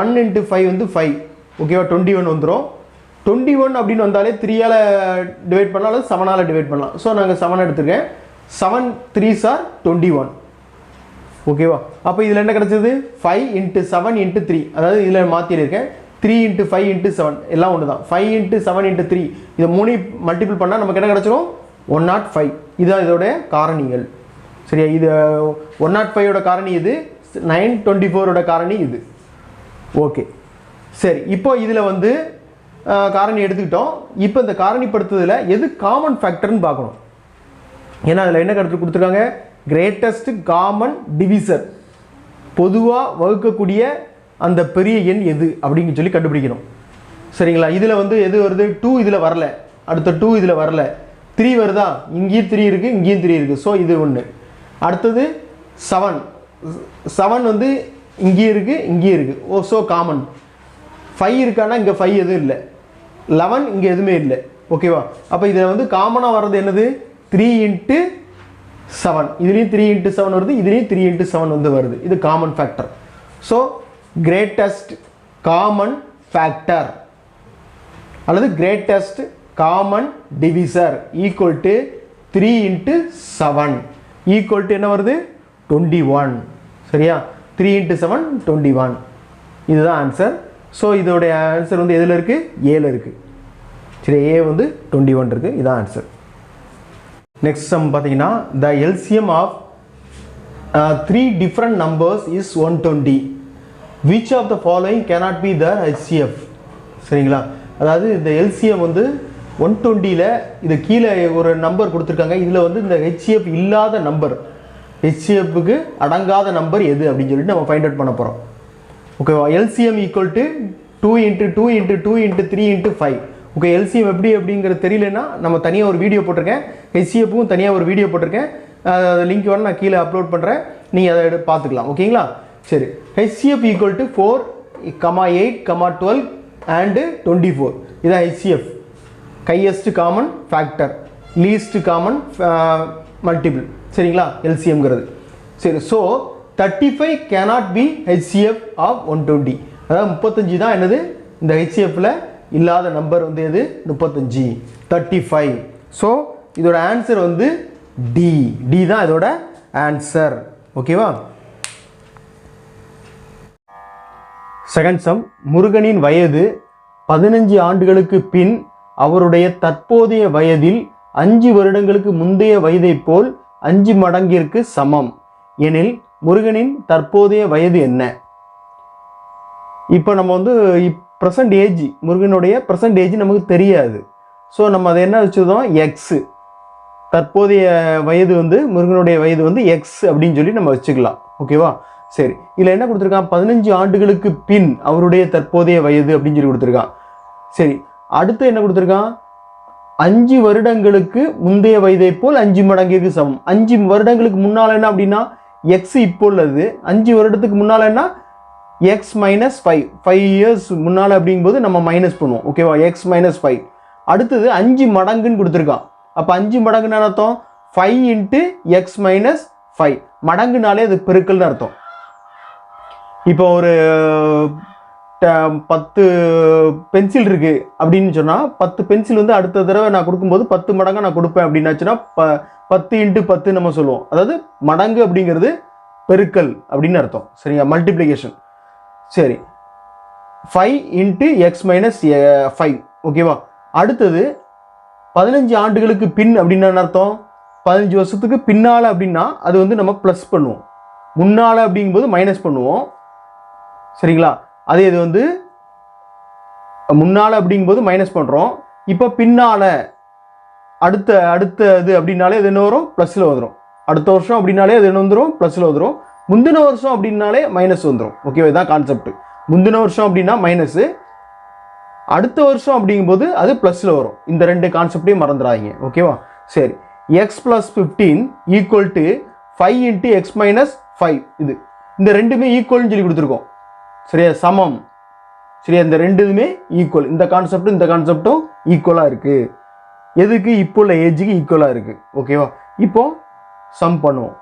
1 × 5 வந்து 5. ஓகேவா, 21 வந்துடும். 21 அப்படின்னு வந்தாலே 3ஆல் டிவைட் பண்ணலாம், அல்லது 7ஆல் டிவைட் பண்ணலாம். ஸோ நாங்கள் 7 எடுத்துருக்கேன். 7 3s are 21. ஓகேவா, அப்போ இதில் என்ன கிடச்சிது, 5 × 7 × 3, அதாவது இதில் மாற்றிருக்கேன் 3 × 5 × 7 எல்லாம் ஒன்று தான். 5 × 7 × 3 இதை 3 மல்டிபிள் பண்ணால் நமக்கு என்ன கிடச்சிரும்? 105. இதுதான் இதோடைய காரணிகள். சரியா? இது 105ஓட காரணி இது, 924ஓட காரணி இது. ஓகே, சரி. இப்போ இதில் வந்து காரணி எடுத்துக்கிட்டோம். இப்போ இந்த காரணிப்படுத்துதல எது காமன் ஃபேக்டர்னு பார்க்கணும். ஏன்னா அதில் என்ன கருத்து கொடுத்துருக்காங்க? கிரேட்டஸ்ட் காமன் டிவிசர், பொதுவாக வகுக்கக்கூடிய அந்த பெரிய எண் எது அப்படின்னு சொல்லி கண்டுபிடிக்கணும். சரிங்களா? இதில் வந்து எது வருது? 2 இதில் வரல, அடுத்த 2 இதில் வரல, 3 வருதா? இங்கேயும் 3 இருக்குது, இங்கேயும் 3 இருக்குது. ஸோ இது ஒன்று. அடுத்தது 7 வந்து இங்கேயும் இருக்குது, இங்கேயும் இருக்குது. ஓ, ஸோ காமன். 5 இருக்கானா? இங்கே 5 எதுவும் இல்லை. 11 இங்கே எதுவுமே இல்லை. ஓகேவா? அப்போ இதில் வந்து காமனாக வர்றது என்னது? 3 × 7. இதுலேயும் 3 × 7 வருது, இதுலேயும் 3 × 7 வந்து வருது. இது common factor. So greatest common factor அல்லது greatest common divisor equal to 3 × 7 equal to என்ன வருது? 21. சரியா? 3 × 7 21. இதுதான் ஆன்சர். ஸோ இதோடைய ஆன்சர் வந்து எதில் இருக்குது? ஏல இருக்குது. சரி, ஏ வந்து 21 இருக்குது. இதுதான் ஆன்சர். நெக்ஸ்ட் சம் பார்த்தீங்கன்னா, the LCM of 3 different numbers is 120. Which of the following cannot be the HCF. சரிங்களா? அதாவது இந்த எல்சிஎம் வந்து 120ல் இது கீழே ஒரு நம்பர் கொடுத்துருக்காங்க. இதில் வந்து இந்த ஹெச்சிஎஃப் இல்லாத நம்பர், ஹெச்சிஎஃப்க்கு அடங்காத நம்பர் எது அப்படின்னு சொல்லிட்டு நம்ம ஃபைண்ட் அவுட் பண்ண போகிறோம். ஓகேவா? LCM equal to 2 × 2 × 2 × 3 × 5. Okay, LCM எப்படி அப்படிங்கிறது தெரியலன்னா நம்ம தனியாக ஒரு வீடியோ போட்டிருக்கேன். ஹெச்சிஎஃப்பும் தனியாக ஒரு வீடியோ போட்டிருக்கேன். லிங்க் வேணும், நான் கீழே அப்லோட் பண்ணுறேன், நீங்கள் அதை பார்த்துக்கலாம். ஓகேங்களா? சரி, ஹெச்சிஎஃப் ஈக்குவல் டு 4, 8, 12 அண்டு 24. இதான் HCF. Highest common factor, least common multiple. சரிங்களா? எல்சிஎம்ங்கிறது. சரி, so 35 cannot be HCF of 120. அதாவது 35 தான் என்னது? இந்த HCFல இல்லாத நம்பர் வந்து எது? 35, 35. ஸோ இதோட ஆன்சர் வந்து டி. டி தான் இதோட ஆன்சர். ஓகேவா? Second sum. முருகனின் வயது 15 ஆண்டுகளுக்கு பின் அவருடைய தற்போதைய வயதில் 5 வருடங்களுக்கு முந்தைய வயதை போல் 5 மடங்கிற்கு சமம் எனில் முருகனின் தற்போதைய வயது என்ன? இப்போ நம்ம வந்து ப்ரெசன்ட் ஏஜ், முருகனுடைய ப்ரெசன்ட் ஏஜ் நமக்கு தெரியாது. ஸோ நம்ம அதை என்ன வச்சுருந்தோம்? எக்ஸு. தற்போதைய வயது வந்து முருகனுடைய வயது வந்து எக்ஸ் அப்படின்னு சொல்லி நம்ம வச்சுக்கலாம். ஓகேவா? சரி, இதில் என்ன கொடுத்துருக்கான்? 15 ஆண்டுகளுக்கு பின் அவருடைய தற்போதைய வயது அப்படின்னு சொல்லி கொடுத்துருக்கான். சரி, அடுத்து என்ன கொடுத்துருக்கான்? 5 வருடங்களுக்கு முந்தைய வயதை போல் 5 மடங்கிற்கு சமம். 5 வருடங்களுக்கு முன்னால் என்ன அப்படின்னா எக்ஸ் இப்போ உள்ளது. 5 வருடத்துக்கு முன்னால் என்ன? எக்ஸ் மைனஸ் 5 இயர்ஸ் முன்னால் அப்படிங்கும்போது நம்ம மைனஸ் பண்ணுவோம். ஓகேவா? X minus 5. அடுத்தது 5 மடங்குன்னு கொடுத்துருக்கான். அப்போ 5 மடங்குன்னு அர்த்தம் 5 × எக்ஸ் மைனஸ் 5. மடங்குனாலே அது பெருக்கல்னு அர்த்தம். இப்போ ஒரு 10 பென்சில் இருக்குது அப்படின்னு சொன்னால் 10 பென்சில் வந்து அடுத்த தடவை நான் கொடுக்கும்போது 10 மடங்காக நான் கொடுப்பேன் அப்படின்னாச்சுன்னா 10 × 10 நம்ம சொல்லுவோம். அதாவது மடங்கு அப்படிங்கிறது பெருக்கல் அப்படின்னு அர்த்தம். சரிங்க? மல்டிப்ளிகேஷன். சரி, 5 × எக்ஸ் மைனஸ் 5. ஓகேவா? அடுத்தது 15 ஆண்டுகளுக்கு பின் அப்படின்னு அர்த்தம் 15 வருஷத்துக்கு பின்னால் அப்படின்னா அது வந்து நம்ம ப்ளஸ் பண்ணுவோம். முன்னால் அப்படிங்கும்போது மைனஸ் பண்ணுவோம். சரிங்களா? அதே இது வந்து முன்னால் அப்படிங்கும்போது மைனஸ் பண்ணுறோம். இப்போ பின்னால் அடுத்த இது அப்படின்னாலே அது என்ன வரும்? ப்ளஸில் வந்துடும். அடுத்த வருஷம் அப்படின்னாலே அது என்ன வந்துடும்? ப்ளஸில் வந்துடும். முந்தின வருஷம் அப்படின்னாலே மைனஸ் வந்துடும். ஓகேவா? இதுதான் கான்செப்ட். முந்தின வருஷம் அப்படின்னா மைனஸு, அடுத்த வருஷம் அப்படிங்கும்போது அது ப்ளஸில் வரும். இந்த ரெண்டு கான்செப்டையும் மறந்துடாதீங்க. ஓகேவா? சரி, X plus 15 equal to 5 × X minus 5. இந்த ரெண்டுமே ஈக்குவல்னு சொல்லி கொடுத்துருக்கோம். சரியா? சமம். சரியா? இந்த ரெண்டு இதுவுமே ஈக்குவல். இந்த கான்செப்டும் ஈக்குவலாக இருக்குது. எதுக்கு? இப்போ உள்ள ஏஜுக்கு ஈக்குவலாக இருக்குது. ஓகேவா? இப்போ சம் பண்ணுவோம்.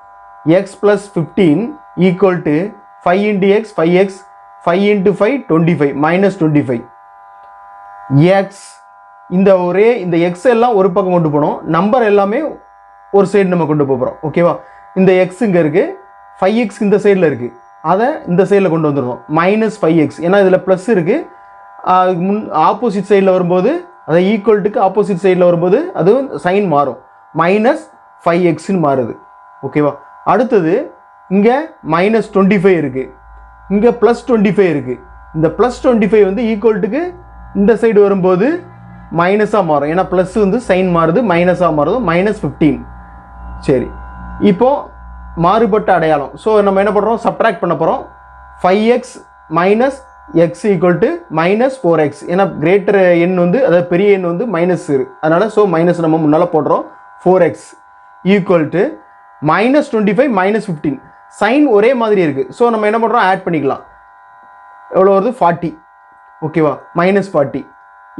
X plus 15 equal to 5 × X 5x, 5 × 5 25 minus 25. X இந்த எக்ஸ் எல்லாம் ஒரு பக்கம் கொண்டு போனோம். நம்பர் எல்லாமே ஒரு சைடு நம்ம கொண்டு போகிறோம். ஓகேவா? இந்த எக்ஸ் இங்கே இருக்குது, 5x இந்த சைடில் இருக்குது, அதை இந்த சைடில் கொண்டு வந்துடுவோம். மைனஸ் 5x, ஏன்னா இதில் ப்ளஸ் இருக்குது, முன் ஆப்போசிட் சைடில் வரும்போது அதை ஈக்குவல்ட்டுக்கு ஆப்போசிட் சைடில் வரும்போது அது சைன் மாறும், -5xன்னு மாறுது. ஓகேவா? அடுத்தது இங்கே -25 இருக்குது, இங்கே +25 இருக்குது. இந்த +25 வந்து ஈக்குவல்ட்டுக்கு இந்த சைடு வரும்போது மைனஸாக மாறும், ஏன்னா ப்ளஸ் வந்து சைன் மாறுது, மைனஸாக மாறுது, -15. சரி, இப்போ மாறுபட்ட அடையாளம். ஸோ நம்ம என்ன பண்ணுறோம், சப்ட்ராக்ட் பண்ண போகிறோம். 5x - x = -4x. ஏன்னா கிரேட்டர் எண் வந்து, அதாவது பெரிய எண் வந்து மைனஸ் இருக்குது, அதனால் ஸோ மைனஸ் நம்ம முன்னால் போடுறோம். 4x = -25 -15. சைன் ஒரே மாதிரி இருக்குது, ஸோ நம்ம என்ன பண்ணுறோம், ஆட் பண்ணிக்கலாம். எவ்வளோ வருது, 40. ஓகேவா? -40.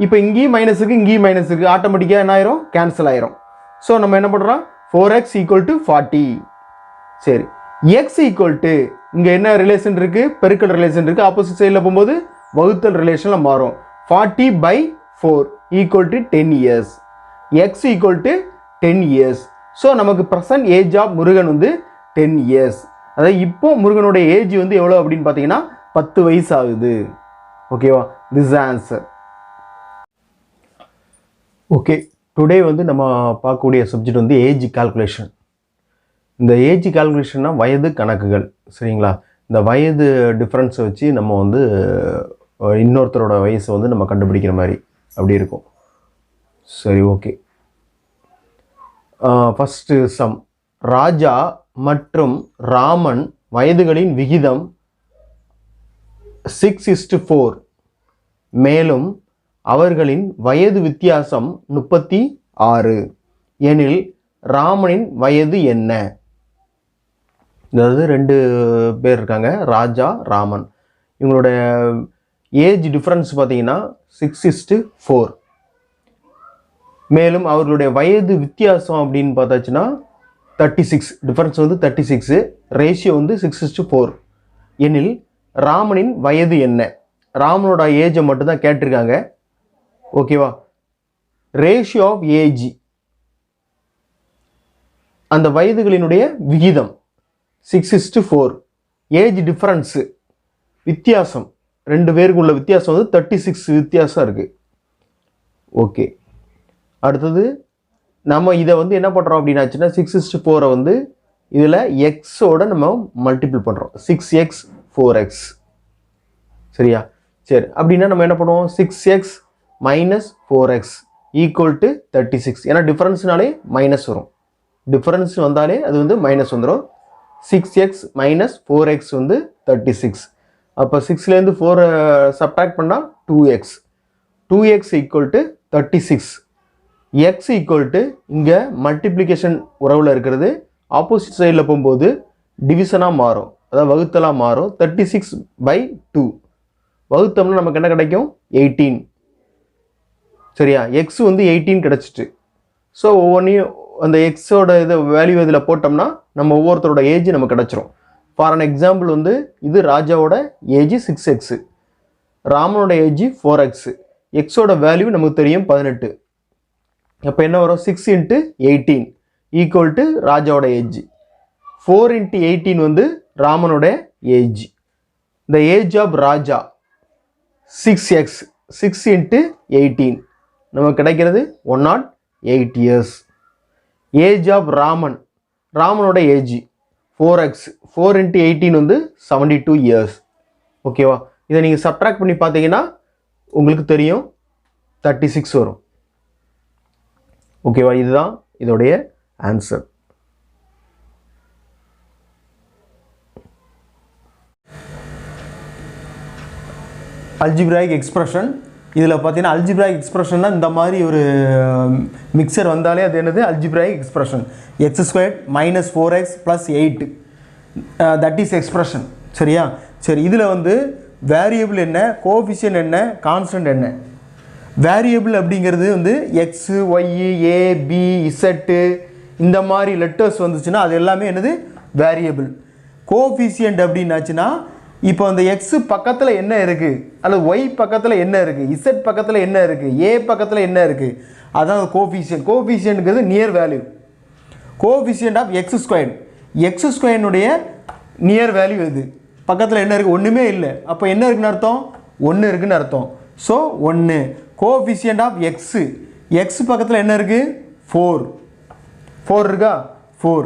இப்போ இங்கேயும் மைனஸ் இருக்குது, இங்கேயும் மைனஸ் இருக்குது, ஆட்டோமேட்டிக்காக என்ன ஆயிரும், கேன்சல் ஆயிரும். ஸோ நம்ம என்ன பண்ணுறோம், 4x = 40. சரி, x இங்கே என்ன ரிலேஷன் இருக்குது, பெருக்கல் ரிலேஷன் இருக்குது. ஆப்போசிட் சைடில் போகும்போது வகுத்தல் ரிலேஷனில் மாறும். 40/4 = 10 years. x = 10 years. ஸோ நமக்கு ப்ரெசன்ட் ஏஜ் ஆஃப் முருகன் வந்து 10 years. அதாவது இப்போ முருகனுடைய ஏஜ் வந்து எவ்வளோ அப்படின்னு பார்த்தீங்கன்னா 10 வயசு ஆகுது. ஓகேவா? This answer. ஓகே, டுடே வந்து நம்ம பார்க்கக்கூடிய சப்ஜெக்ட் வந்து ஏஜ் கால்குலேஷன். இந்த ஏஜ் கால்குலேஷன்னா வயது கணக்குகள். சரிங்களா? இந்த வயது டிஃப்ரென்ஸை வச்சு நம்ம வந்து இன்னொருத்தரோட வயசை வந்து நம்ம கண்டுபிடிக்கிற மாதிரி அப்படி இருக்கும். சரி, ஓகே. First some. ராஜா மற்றும் ராமன் வயதுகளின் விகிதம் 6:4. மேலும் அவர்களின் வயது வித்தியாசம் 36 எனில் ராமனின் வயது என்ன? அதாவது 2 பேர் இருக்காங்க, ராஜா ராமன். இவங்களுடைய ஏஜ் டிஃப்ரென்ஸ் பார்த்தீங்கன்னா 6:4. மேலும் அவர்களுடைய வயது வித்தியாசம் அப்படின்னு பார்த்தாச்சுன்னா 36. டிஃப்ரென்ஸ் வந்து 36, ரேஷியோ வந்து 6:4 எனில் ராமனின் வயது என்ன? ராமனோட ஏஜை மட்டும்தான் கேட்டிருக்காங்க. ஓகேவா? ரேஷியோ ஆஃப் ஏஜ், அந்த வயதுகளினுடைய விகிதம் 6:4. ஏஜ் டிஃப்ரென்ஸு, வித்தியாசம், 2 பேருக்கு உள்ள வித்தியாசம் வந்து 36 வித்தியாசம் இருக்குது. ஓகே, அடுத்தது நம்ம இதை வந்து என்ன பண்ணுறோம் அப்படின்னாச்சுன்னா 6:4 வந்து இதில் எக்ஸோட நம்ம மல்டிபிள் பண்ணுறோம். 6x 4x. சரியா? சரி, அப்படின்னா நம்ம என்ன பண்ணுவோம், 6x - 4x = 36. ஏன்னா டிஃபரன்ஸ்னாலே மைனஸ் வரும், டிஃபரன்ஸ் வந்தாலே அது வந்து மைனஸ் வந்துடும். 6x - 4x வந்து 36. அப்போ 6லேருந்து 4 சப்ட்ராக்ட் பண்ணால் 2x. 2x = 36. x இங்கே மல்டிப்ளிகேஷன் உறவில் இருக்கிறது, ஆப்போசிட் சைடில் போகும்போது டிவிஷனாக மாறும், அதாவது வகுத்தலாக மாறும். 36/2 வகுத்தோம்னா நமக்கு என்ன கிடைக்கும், 18. சரியா? எக்ஸ் வந்து 18 கிடச்சிட்டு. ஸோ ஒவ்வொன்றையும் அந்த எக்ஸோட இது வேல்யூ இதில் போட்டோம்னா நம்ம ஒவ்வொருத்தரோட ஏஜ் நமக்கு கிடச்சிரும். ஃபார் அன் எக்ஸாம்பிள் வந்து இது ராஜாவோட ஏஜ் 6x, ராமனோட ஏஜ் 4x, எக்ஸோட வேல்யூ நமக்கு தெரியும் 18. அப்போ என்ன வரும், 6 × 18 = ராஜாவோட ஏஜ். 4 × 18 வந்து ராமனோட age. The age of Raja 6x, 6 × 18 நமக்கு கிடைக்கிறது 108 years. ஏஜ் ஆஃப் ராமன், ராமனோட ஏஜ் 4x, 4 × 18 வந்து 72 years. ஓகேவா? இதை நீங்கள் சப்ட்ராக்ட் பண்ணி பார்த்தீங்கன்னா உங்களுக்கு தெரியும் 36 வரும். ஓகேவா? இதுதான் இதோடைய ஆன்சர். Algebraic expression. இதில் பார்த்தீங்கன்னா அல்ஜிப்ராயிக் எக்ஸ்பிரஷன்னா இந்த மாதிரி ஒரு மிக்சர் வந்தாலே அது என்னது, algebraic expression. x² - 4x + 8 that is expression. சரியா? சரி, இதில் வந்து வேரியபிள் என்ன, கோஎஃபிஷியன்ட் என்ன, கான்ஸ்டன்ட் என்ன? வேரியபிள் அப்படிங்கிறது வந்து x, y, a, b, z இந்த மாதிரி லெட்டர்ஸ் வந்துச்சுன்னா அது எல்லாமே என்னது, வேரியபிள். கோஎஃபிஷியன்ட் அப்படின்னாச்சுன்னா இப்போ அந்த எக்ஸ் பக்கத்தில் என்ன இருக்குது, அல்லது ஒய் பக்கத்தில் என்ன இருக்குது, இசட் பக்கத்தில் என்ன இருக்குது, ஏ பக்கத்தில் என்ன இருக்குது, அதான் கோஎஃபிஷியன்ட். கோஎஃபிஷியன்ட்ங்கிறது near value. Coefficient of x², x² near value இது. பக்கத்தில் என்ன இருக்குது, ஒன்றுமே இல்லை. அப்போ என்ன இருக்குன்னு அர்த்தம், 1 இருக்குன்னு அர்த்தம். So 1. Coefficient of X, X பக்கத்தில் என்ன இருக்குது? 4. 4 இருக்கா? 4.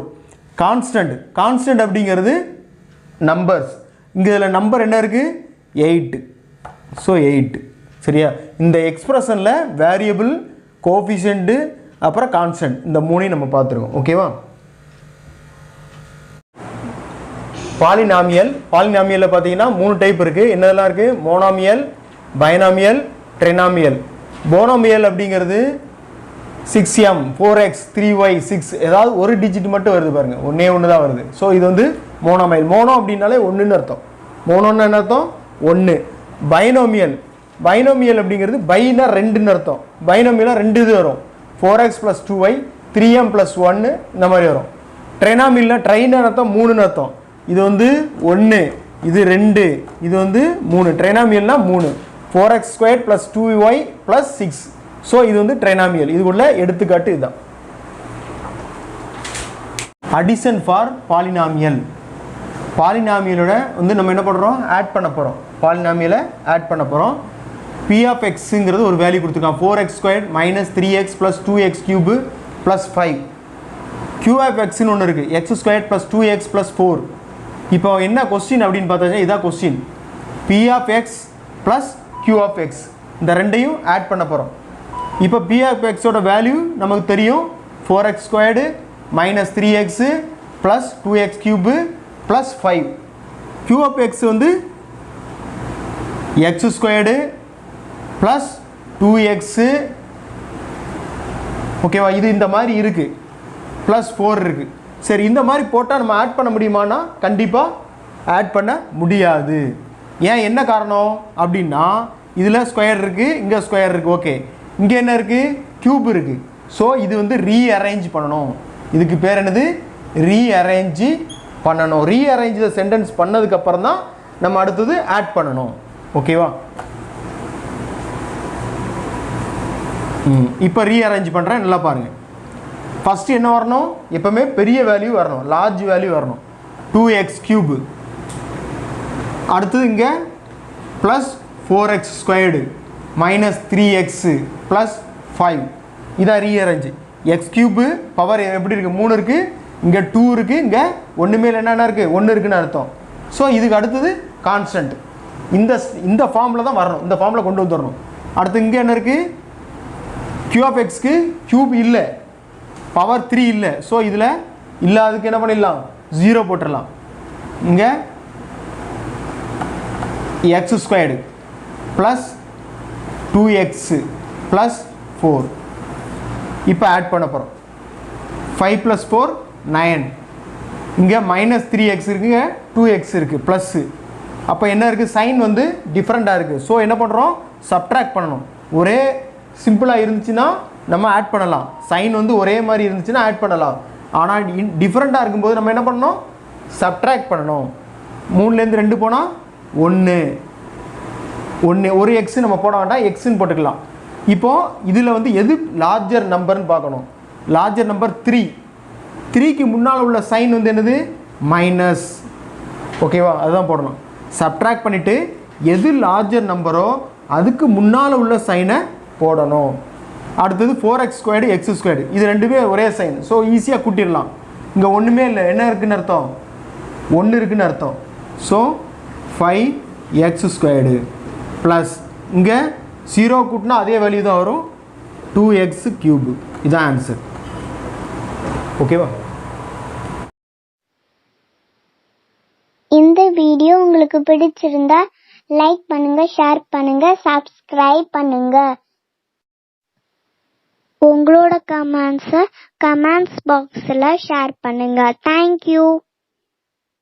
கான்ஸ்டன்ட், கான்ஸ்டன்ட் அப்படிங்கிறது நம்பர்ஸ். இங்கே இதில் நம்பர் என்ன இருக்குது? 8. ஸோ 8. சரியா? இந்த எக்ஸ்பிரஷனில் வேரியபிள், கோஎஃபிஷியன்ட்டு, அப்புறம் கான்ஸ்டன்ட், இந்த மூணையும் நம்ம பார்த்துருக்கோம். ஓகேவா? பாலினாமியல், பாலினாமியலில் பார்த்தீங்கன்னா 3 டைப் இருக்குது. என்னதெல்லாம் இருக்குது? Monomial, binomial, ட்ரினாமியல். மோனாமியல் அப்படிங்கிறது 6m 4x 3y 6, ஏதாவது ஒரு டிஜிட் மட்டும் வருது பாருங்கள், ஒன்றே ஒன்று தான் வருது. ஸோ இது வந்து மோனோமைல். மோனோ அப்படின்னாலே ஒன்றுன்னு அர்த்தம். மோனோன்னு என்ன அர்த்தம்? 1. பைனோமியல், பைனோமியல் அப்படிங்கிறது பைனா 2ன்னு அர்த்தம். பைனோமியலாக 2 இது வரும், 4x + 2y 3m + 1 இந்த மாதிரி வரும். ட்ரைனாமியல்னா ட்ரைன்னு அர்த்தம் 3ன்னு அர்த்தம். இது வந்து 1, இது 2, இது வந்து 3. ட்ரைனாமியல்னா 3, 4x² + 2y + 6. ஸோ இது வந்து ட்ரைனாமியல். இதுக்குள்ள எடுத்துக்காட்டு இதுதான். Addition for polynomial. பாலினாமியலோட வந்து நம்ம என்ன பண்ணுறோம்? ஆட் பண்ண போகிறோம். பாலினாமியலை ஆட் பண்ண போகிறோம். p of xங்கிறது ஒரு வேல்யூ கொடுத்துருக்கான், 4x² - 3x + 2x³ + 5. q of xன்னு ஒன்று இருக்குது, x² + 2x + 4. இப்போ என்ன கொஸ்டின் அப்படின்னு பார்த்தாச்சுன்னா இதான் question. p of x + q of x இந்த ரெண்டையும் ஆட் பண்ண போகிறோம். இப்போ p of xோட வேல்யூ நமக்கு தெரியும், 4x² - 3x + 2x³ + 5. q of x வந்து x² + 2x, ஓகேவா? இது இந்த மாதிரி இருக்குது, +4 இருக்குது. சரி, இந்த மாதிரி போட்டால் நம்ம ஆட் பண்ண முடியுமானா கண்டிப்பாக ஆட் பண்ண முடியாது. ஏன், என்ன காரணம் அப்படின்னா இதில் ஸ்கொயர் இருக்குது, இங்கே ஸ்கொயர் இருக்குது. ஓகே, இங்கே என்ன இருக்குது? க்யூப் இருக்குது. ஸோ இது வந்து ரீஅரேஞ்ச் பண்ணணும். இதுக்கு பேர் என்னது? ரீஅரேஞ்சு பண்ணணும். ரீஅரேஞ்ச் த சென்டென்ஸ் பண்ணதுக்கப்புறம் தான் நம்ம அடுத்தது ஆட் பண்ணணும். ஓகேவா? இப்போ ரீஅரேஞ்ச் பண்ணுறேன், நல்லா பாருங்கள். ஃபஸ்ட்டு என்ன வரணும்? எப்போவுமே பெரிய வேல்யூ வரணும், லார்ஜ் வேல்யூ வரணும். 2x³ அடுத்தது இங்கே +4x² - 3x + 5. இதான் ரீஅரேஞ்சு. x³ பவர் எப்படி இருக்குது? 3 இருக்குது, இங்கே 2 இருக்குது, இங்கே ஒன்றுமே என்னென்ன இருக்குது? 1 இருக்குன்னு அர்த்தம். ஸோ இதுக்கு அடுத்தது கான்ஸ்டன்ட். இந்த ஃபார்மில் தான் வரணும், இந்த ஃபார்மில் கொண்டு வந்துடணும். அடுத்து இங்கே என்ன இருக்குது? q of xக்கு க்யூப் இல்லை, பவர் 3 இல்லை. ஸோ இதில் இல்லாததுக்கு என்ன பண்ணிடலாம்? 0 போட்டுடலாம். இங்கே x² + 2x + 4. இப்போ ஆட் பண்ண போகிறோம். 5 + 4 9. இங்கே -3x இருக்குங்க, 2x இருக்குது, ப்ளஸ்ஸு. அப்போ என்ன இருக்குது? சைன் வந்து டிஃப்ரெண்ட்டாக இருக்குது. ஸோ என்ன பண்ணுறோம்? சப்ட்ராக்ட் பண்ணணும். ஒரே சிம்பிளாக இருந்துச்சுன்னா நம்ம ஆட் பண்ணலாம், சைன் வந்து ஒரே மாதிரி இருந்துச்சுன்னா ஆட் பண்ணலாம். ஆனால் டிஃப்ரெண்ட்டாக இருக்கும்போது நம்ம என்ன பண்ணணும்? சப்ட்ராக்ட் பண்ணணும். 3லேருந்து 2 போனால் 1, ஒரு எக்ஸு நம்ம போட வேண்டாம், எக்ஸுன்னு போட்டுக்கலாம். இப்போது இதில் வந்து எது லார்ஜர் நம்பர்னு பார்க்கணும். Larger number 3. 3க்கு முன்னால் உள்ள சைன் வந்து என்னது? மைனஸ். ஓகேவா? அதுதான் போடணும். சப்ட்ராக்ட் பண்ணிவிட்டு எது லார்ஜர் நம்பரோ அதுக்கு முன்னால் உள்ள சைனை போடணும். அடுத்தது 4x² x², இது ரெண்டுமே ஒரே சைன். ஸோ ஈஸியாக கூட்டிடலாம். இங்கே ஒன்றுமே இல்லை, என்ன இருக்குதுன்னு அர்த்தம்? 1 இருக்குதுன்னு அர்த்தம். ஸோ 5x² ப்ளஸ் இங்கே 0 கூட்டினா அதே வேல்யூ தான் வரும், 2x³. இதுதான் ஆன்சர். ஓகேவா? இந்த வீடியோ உங்களுக்கு பிடிச்சிருந்தா லைக் பண்ணுங்க, ஷேர் பண்ணுங்க, சப்ஸ்கிரைப் பண்ணுங்க. உங்களோட கமெண்ட்ஸை கமெண்ட்ஸ் பாக்ஸில் ஷேர் பண்ணுங்க. தேங்க்யூ.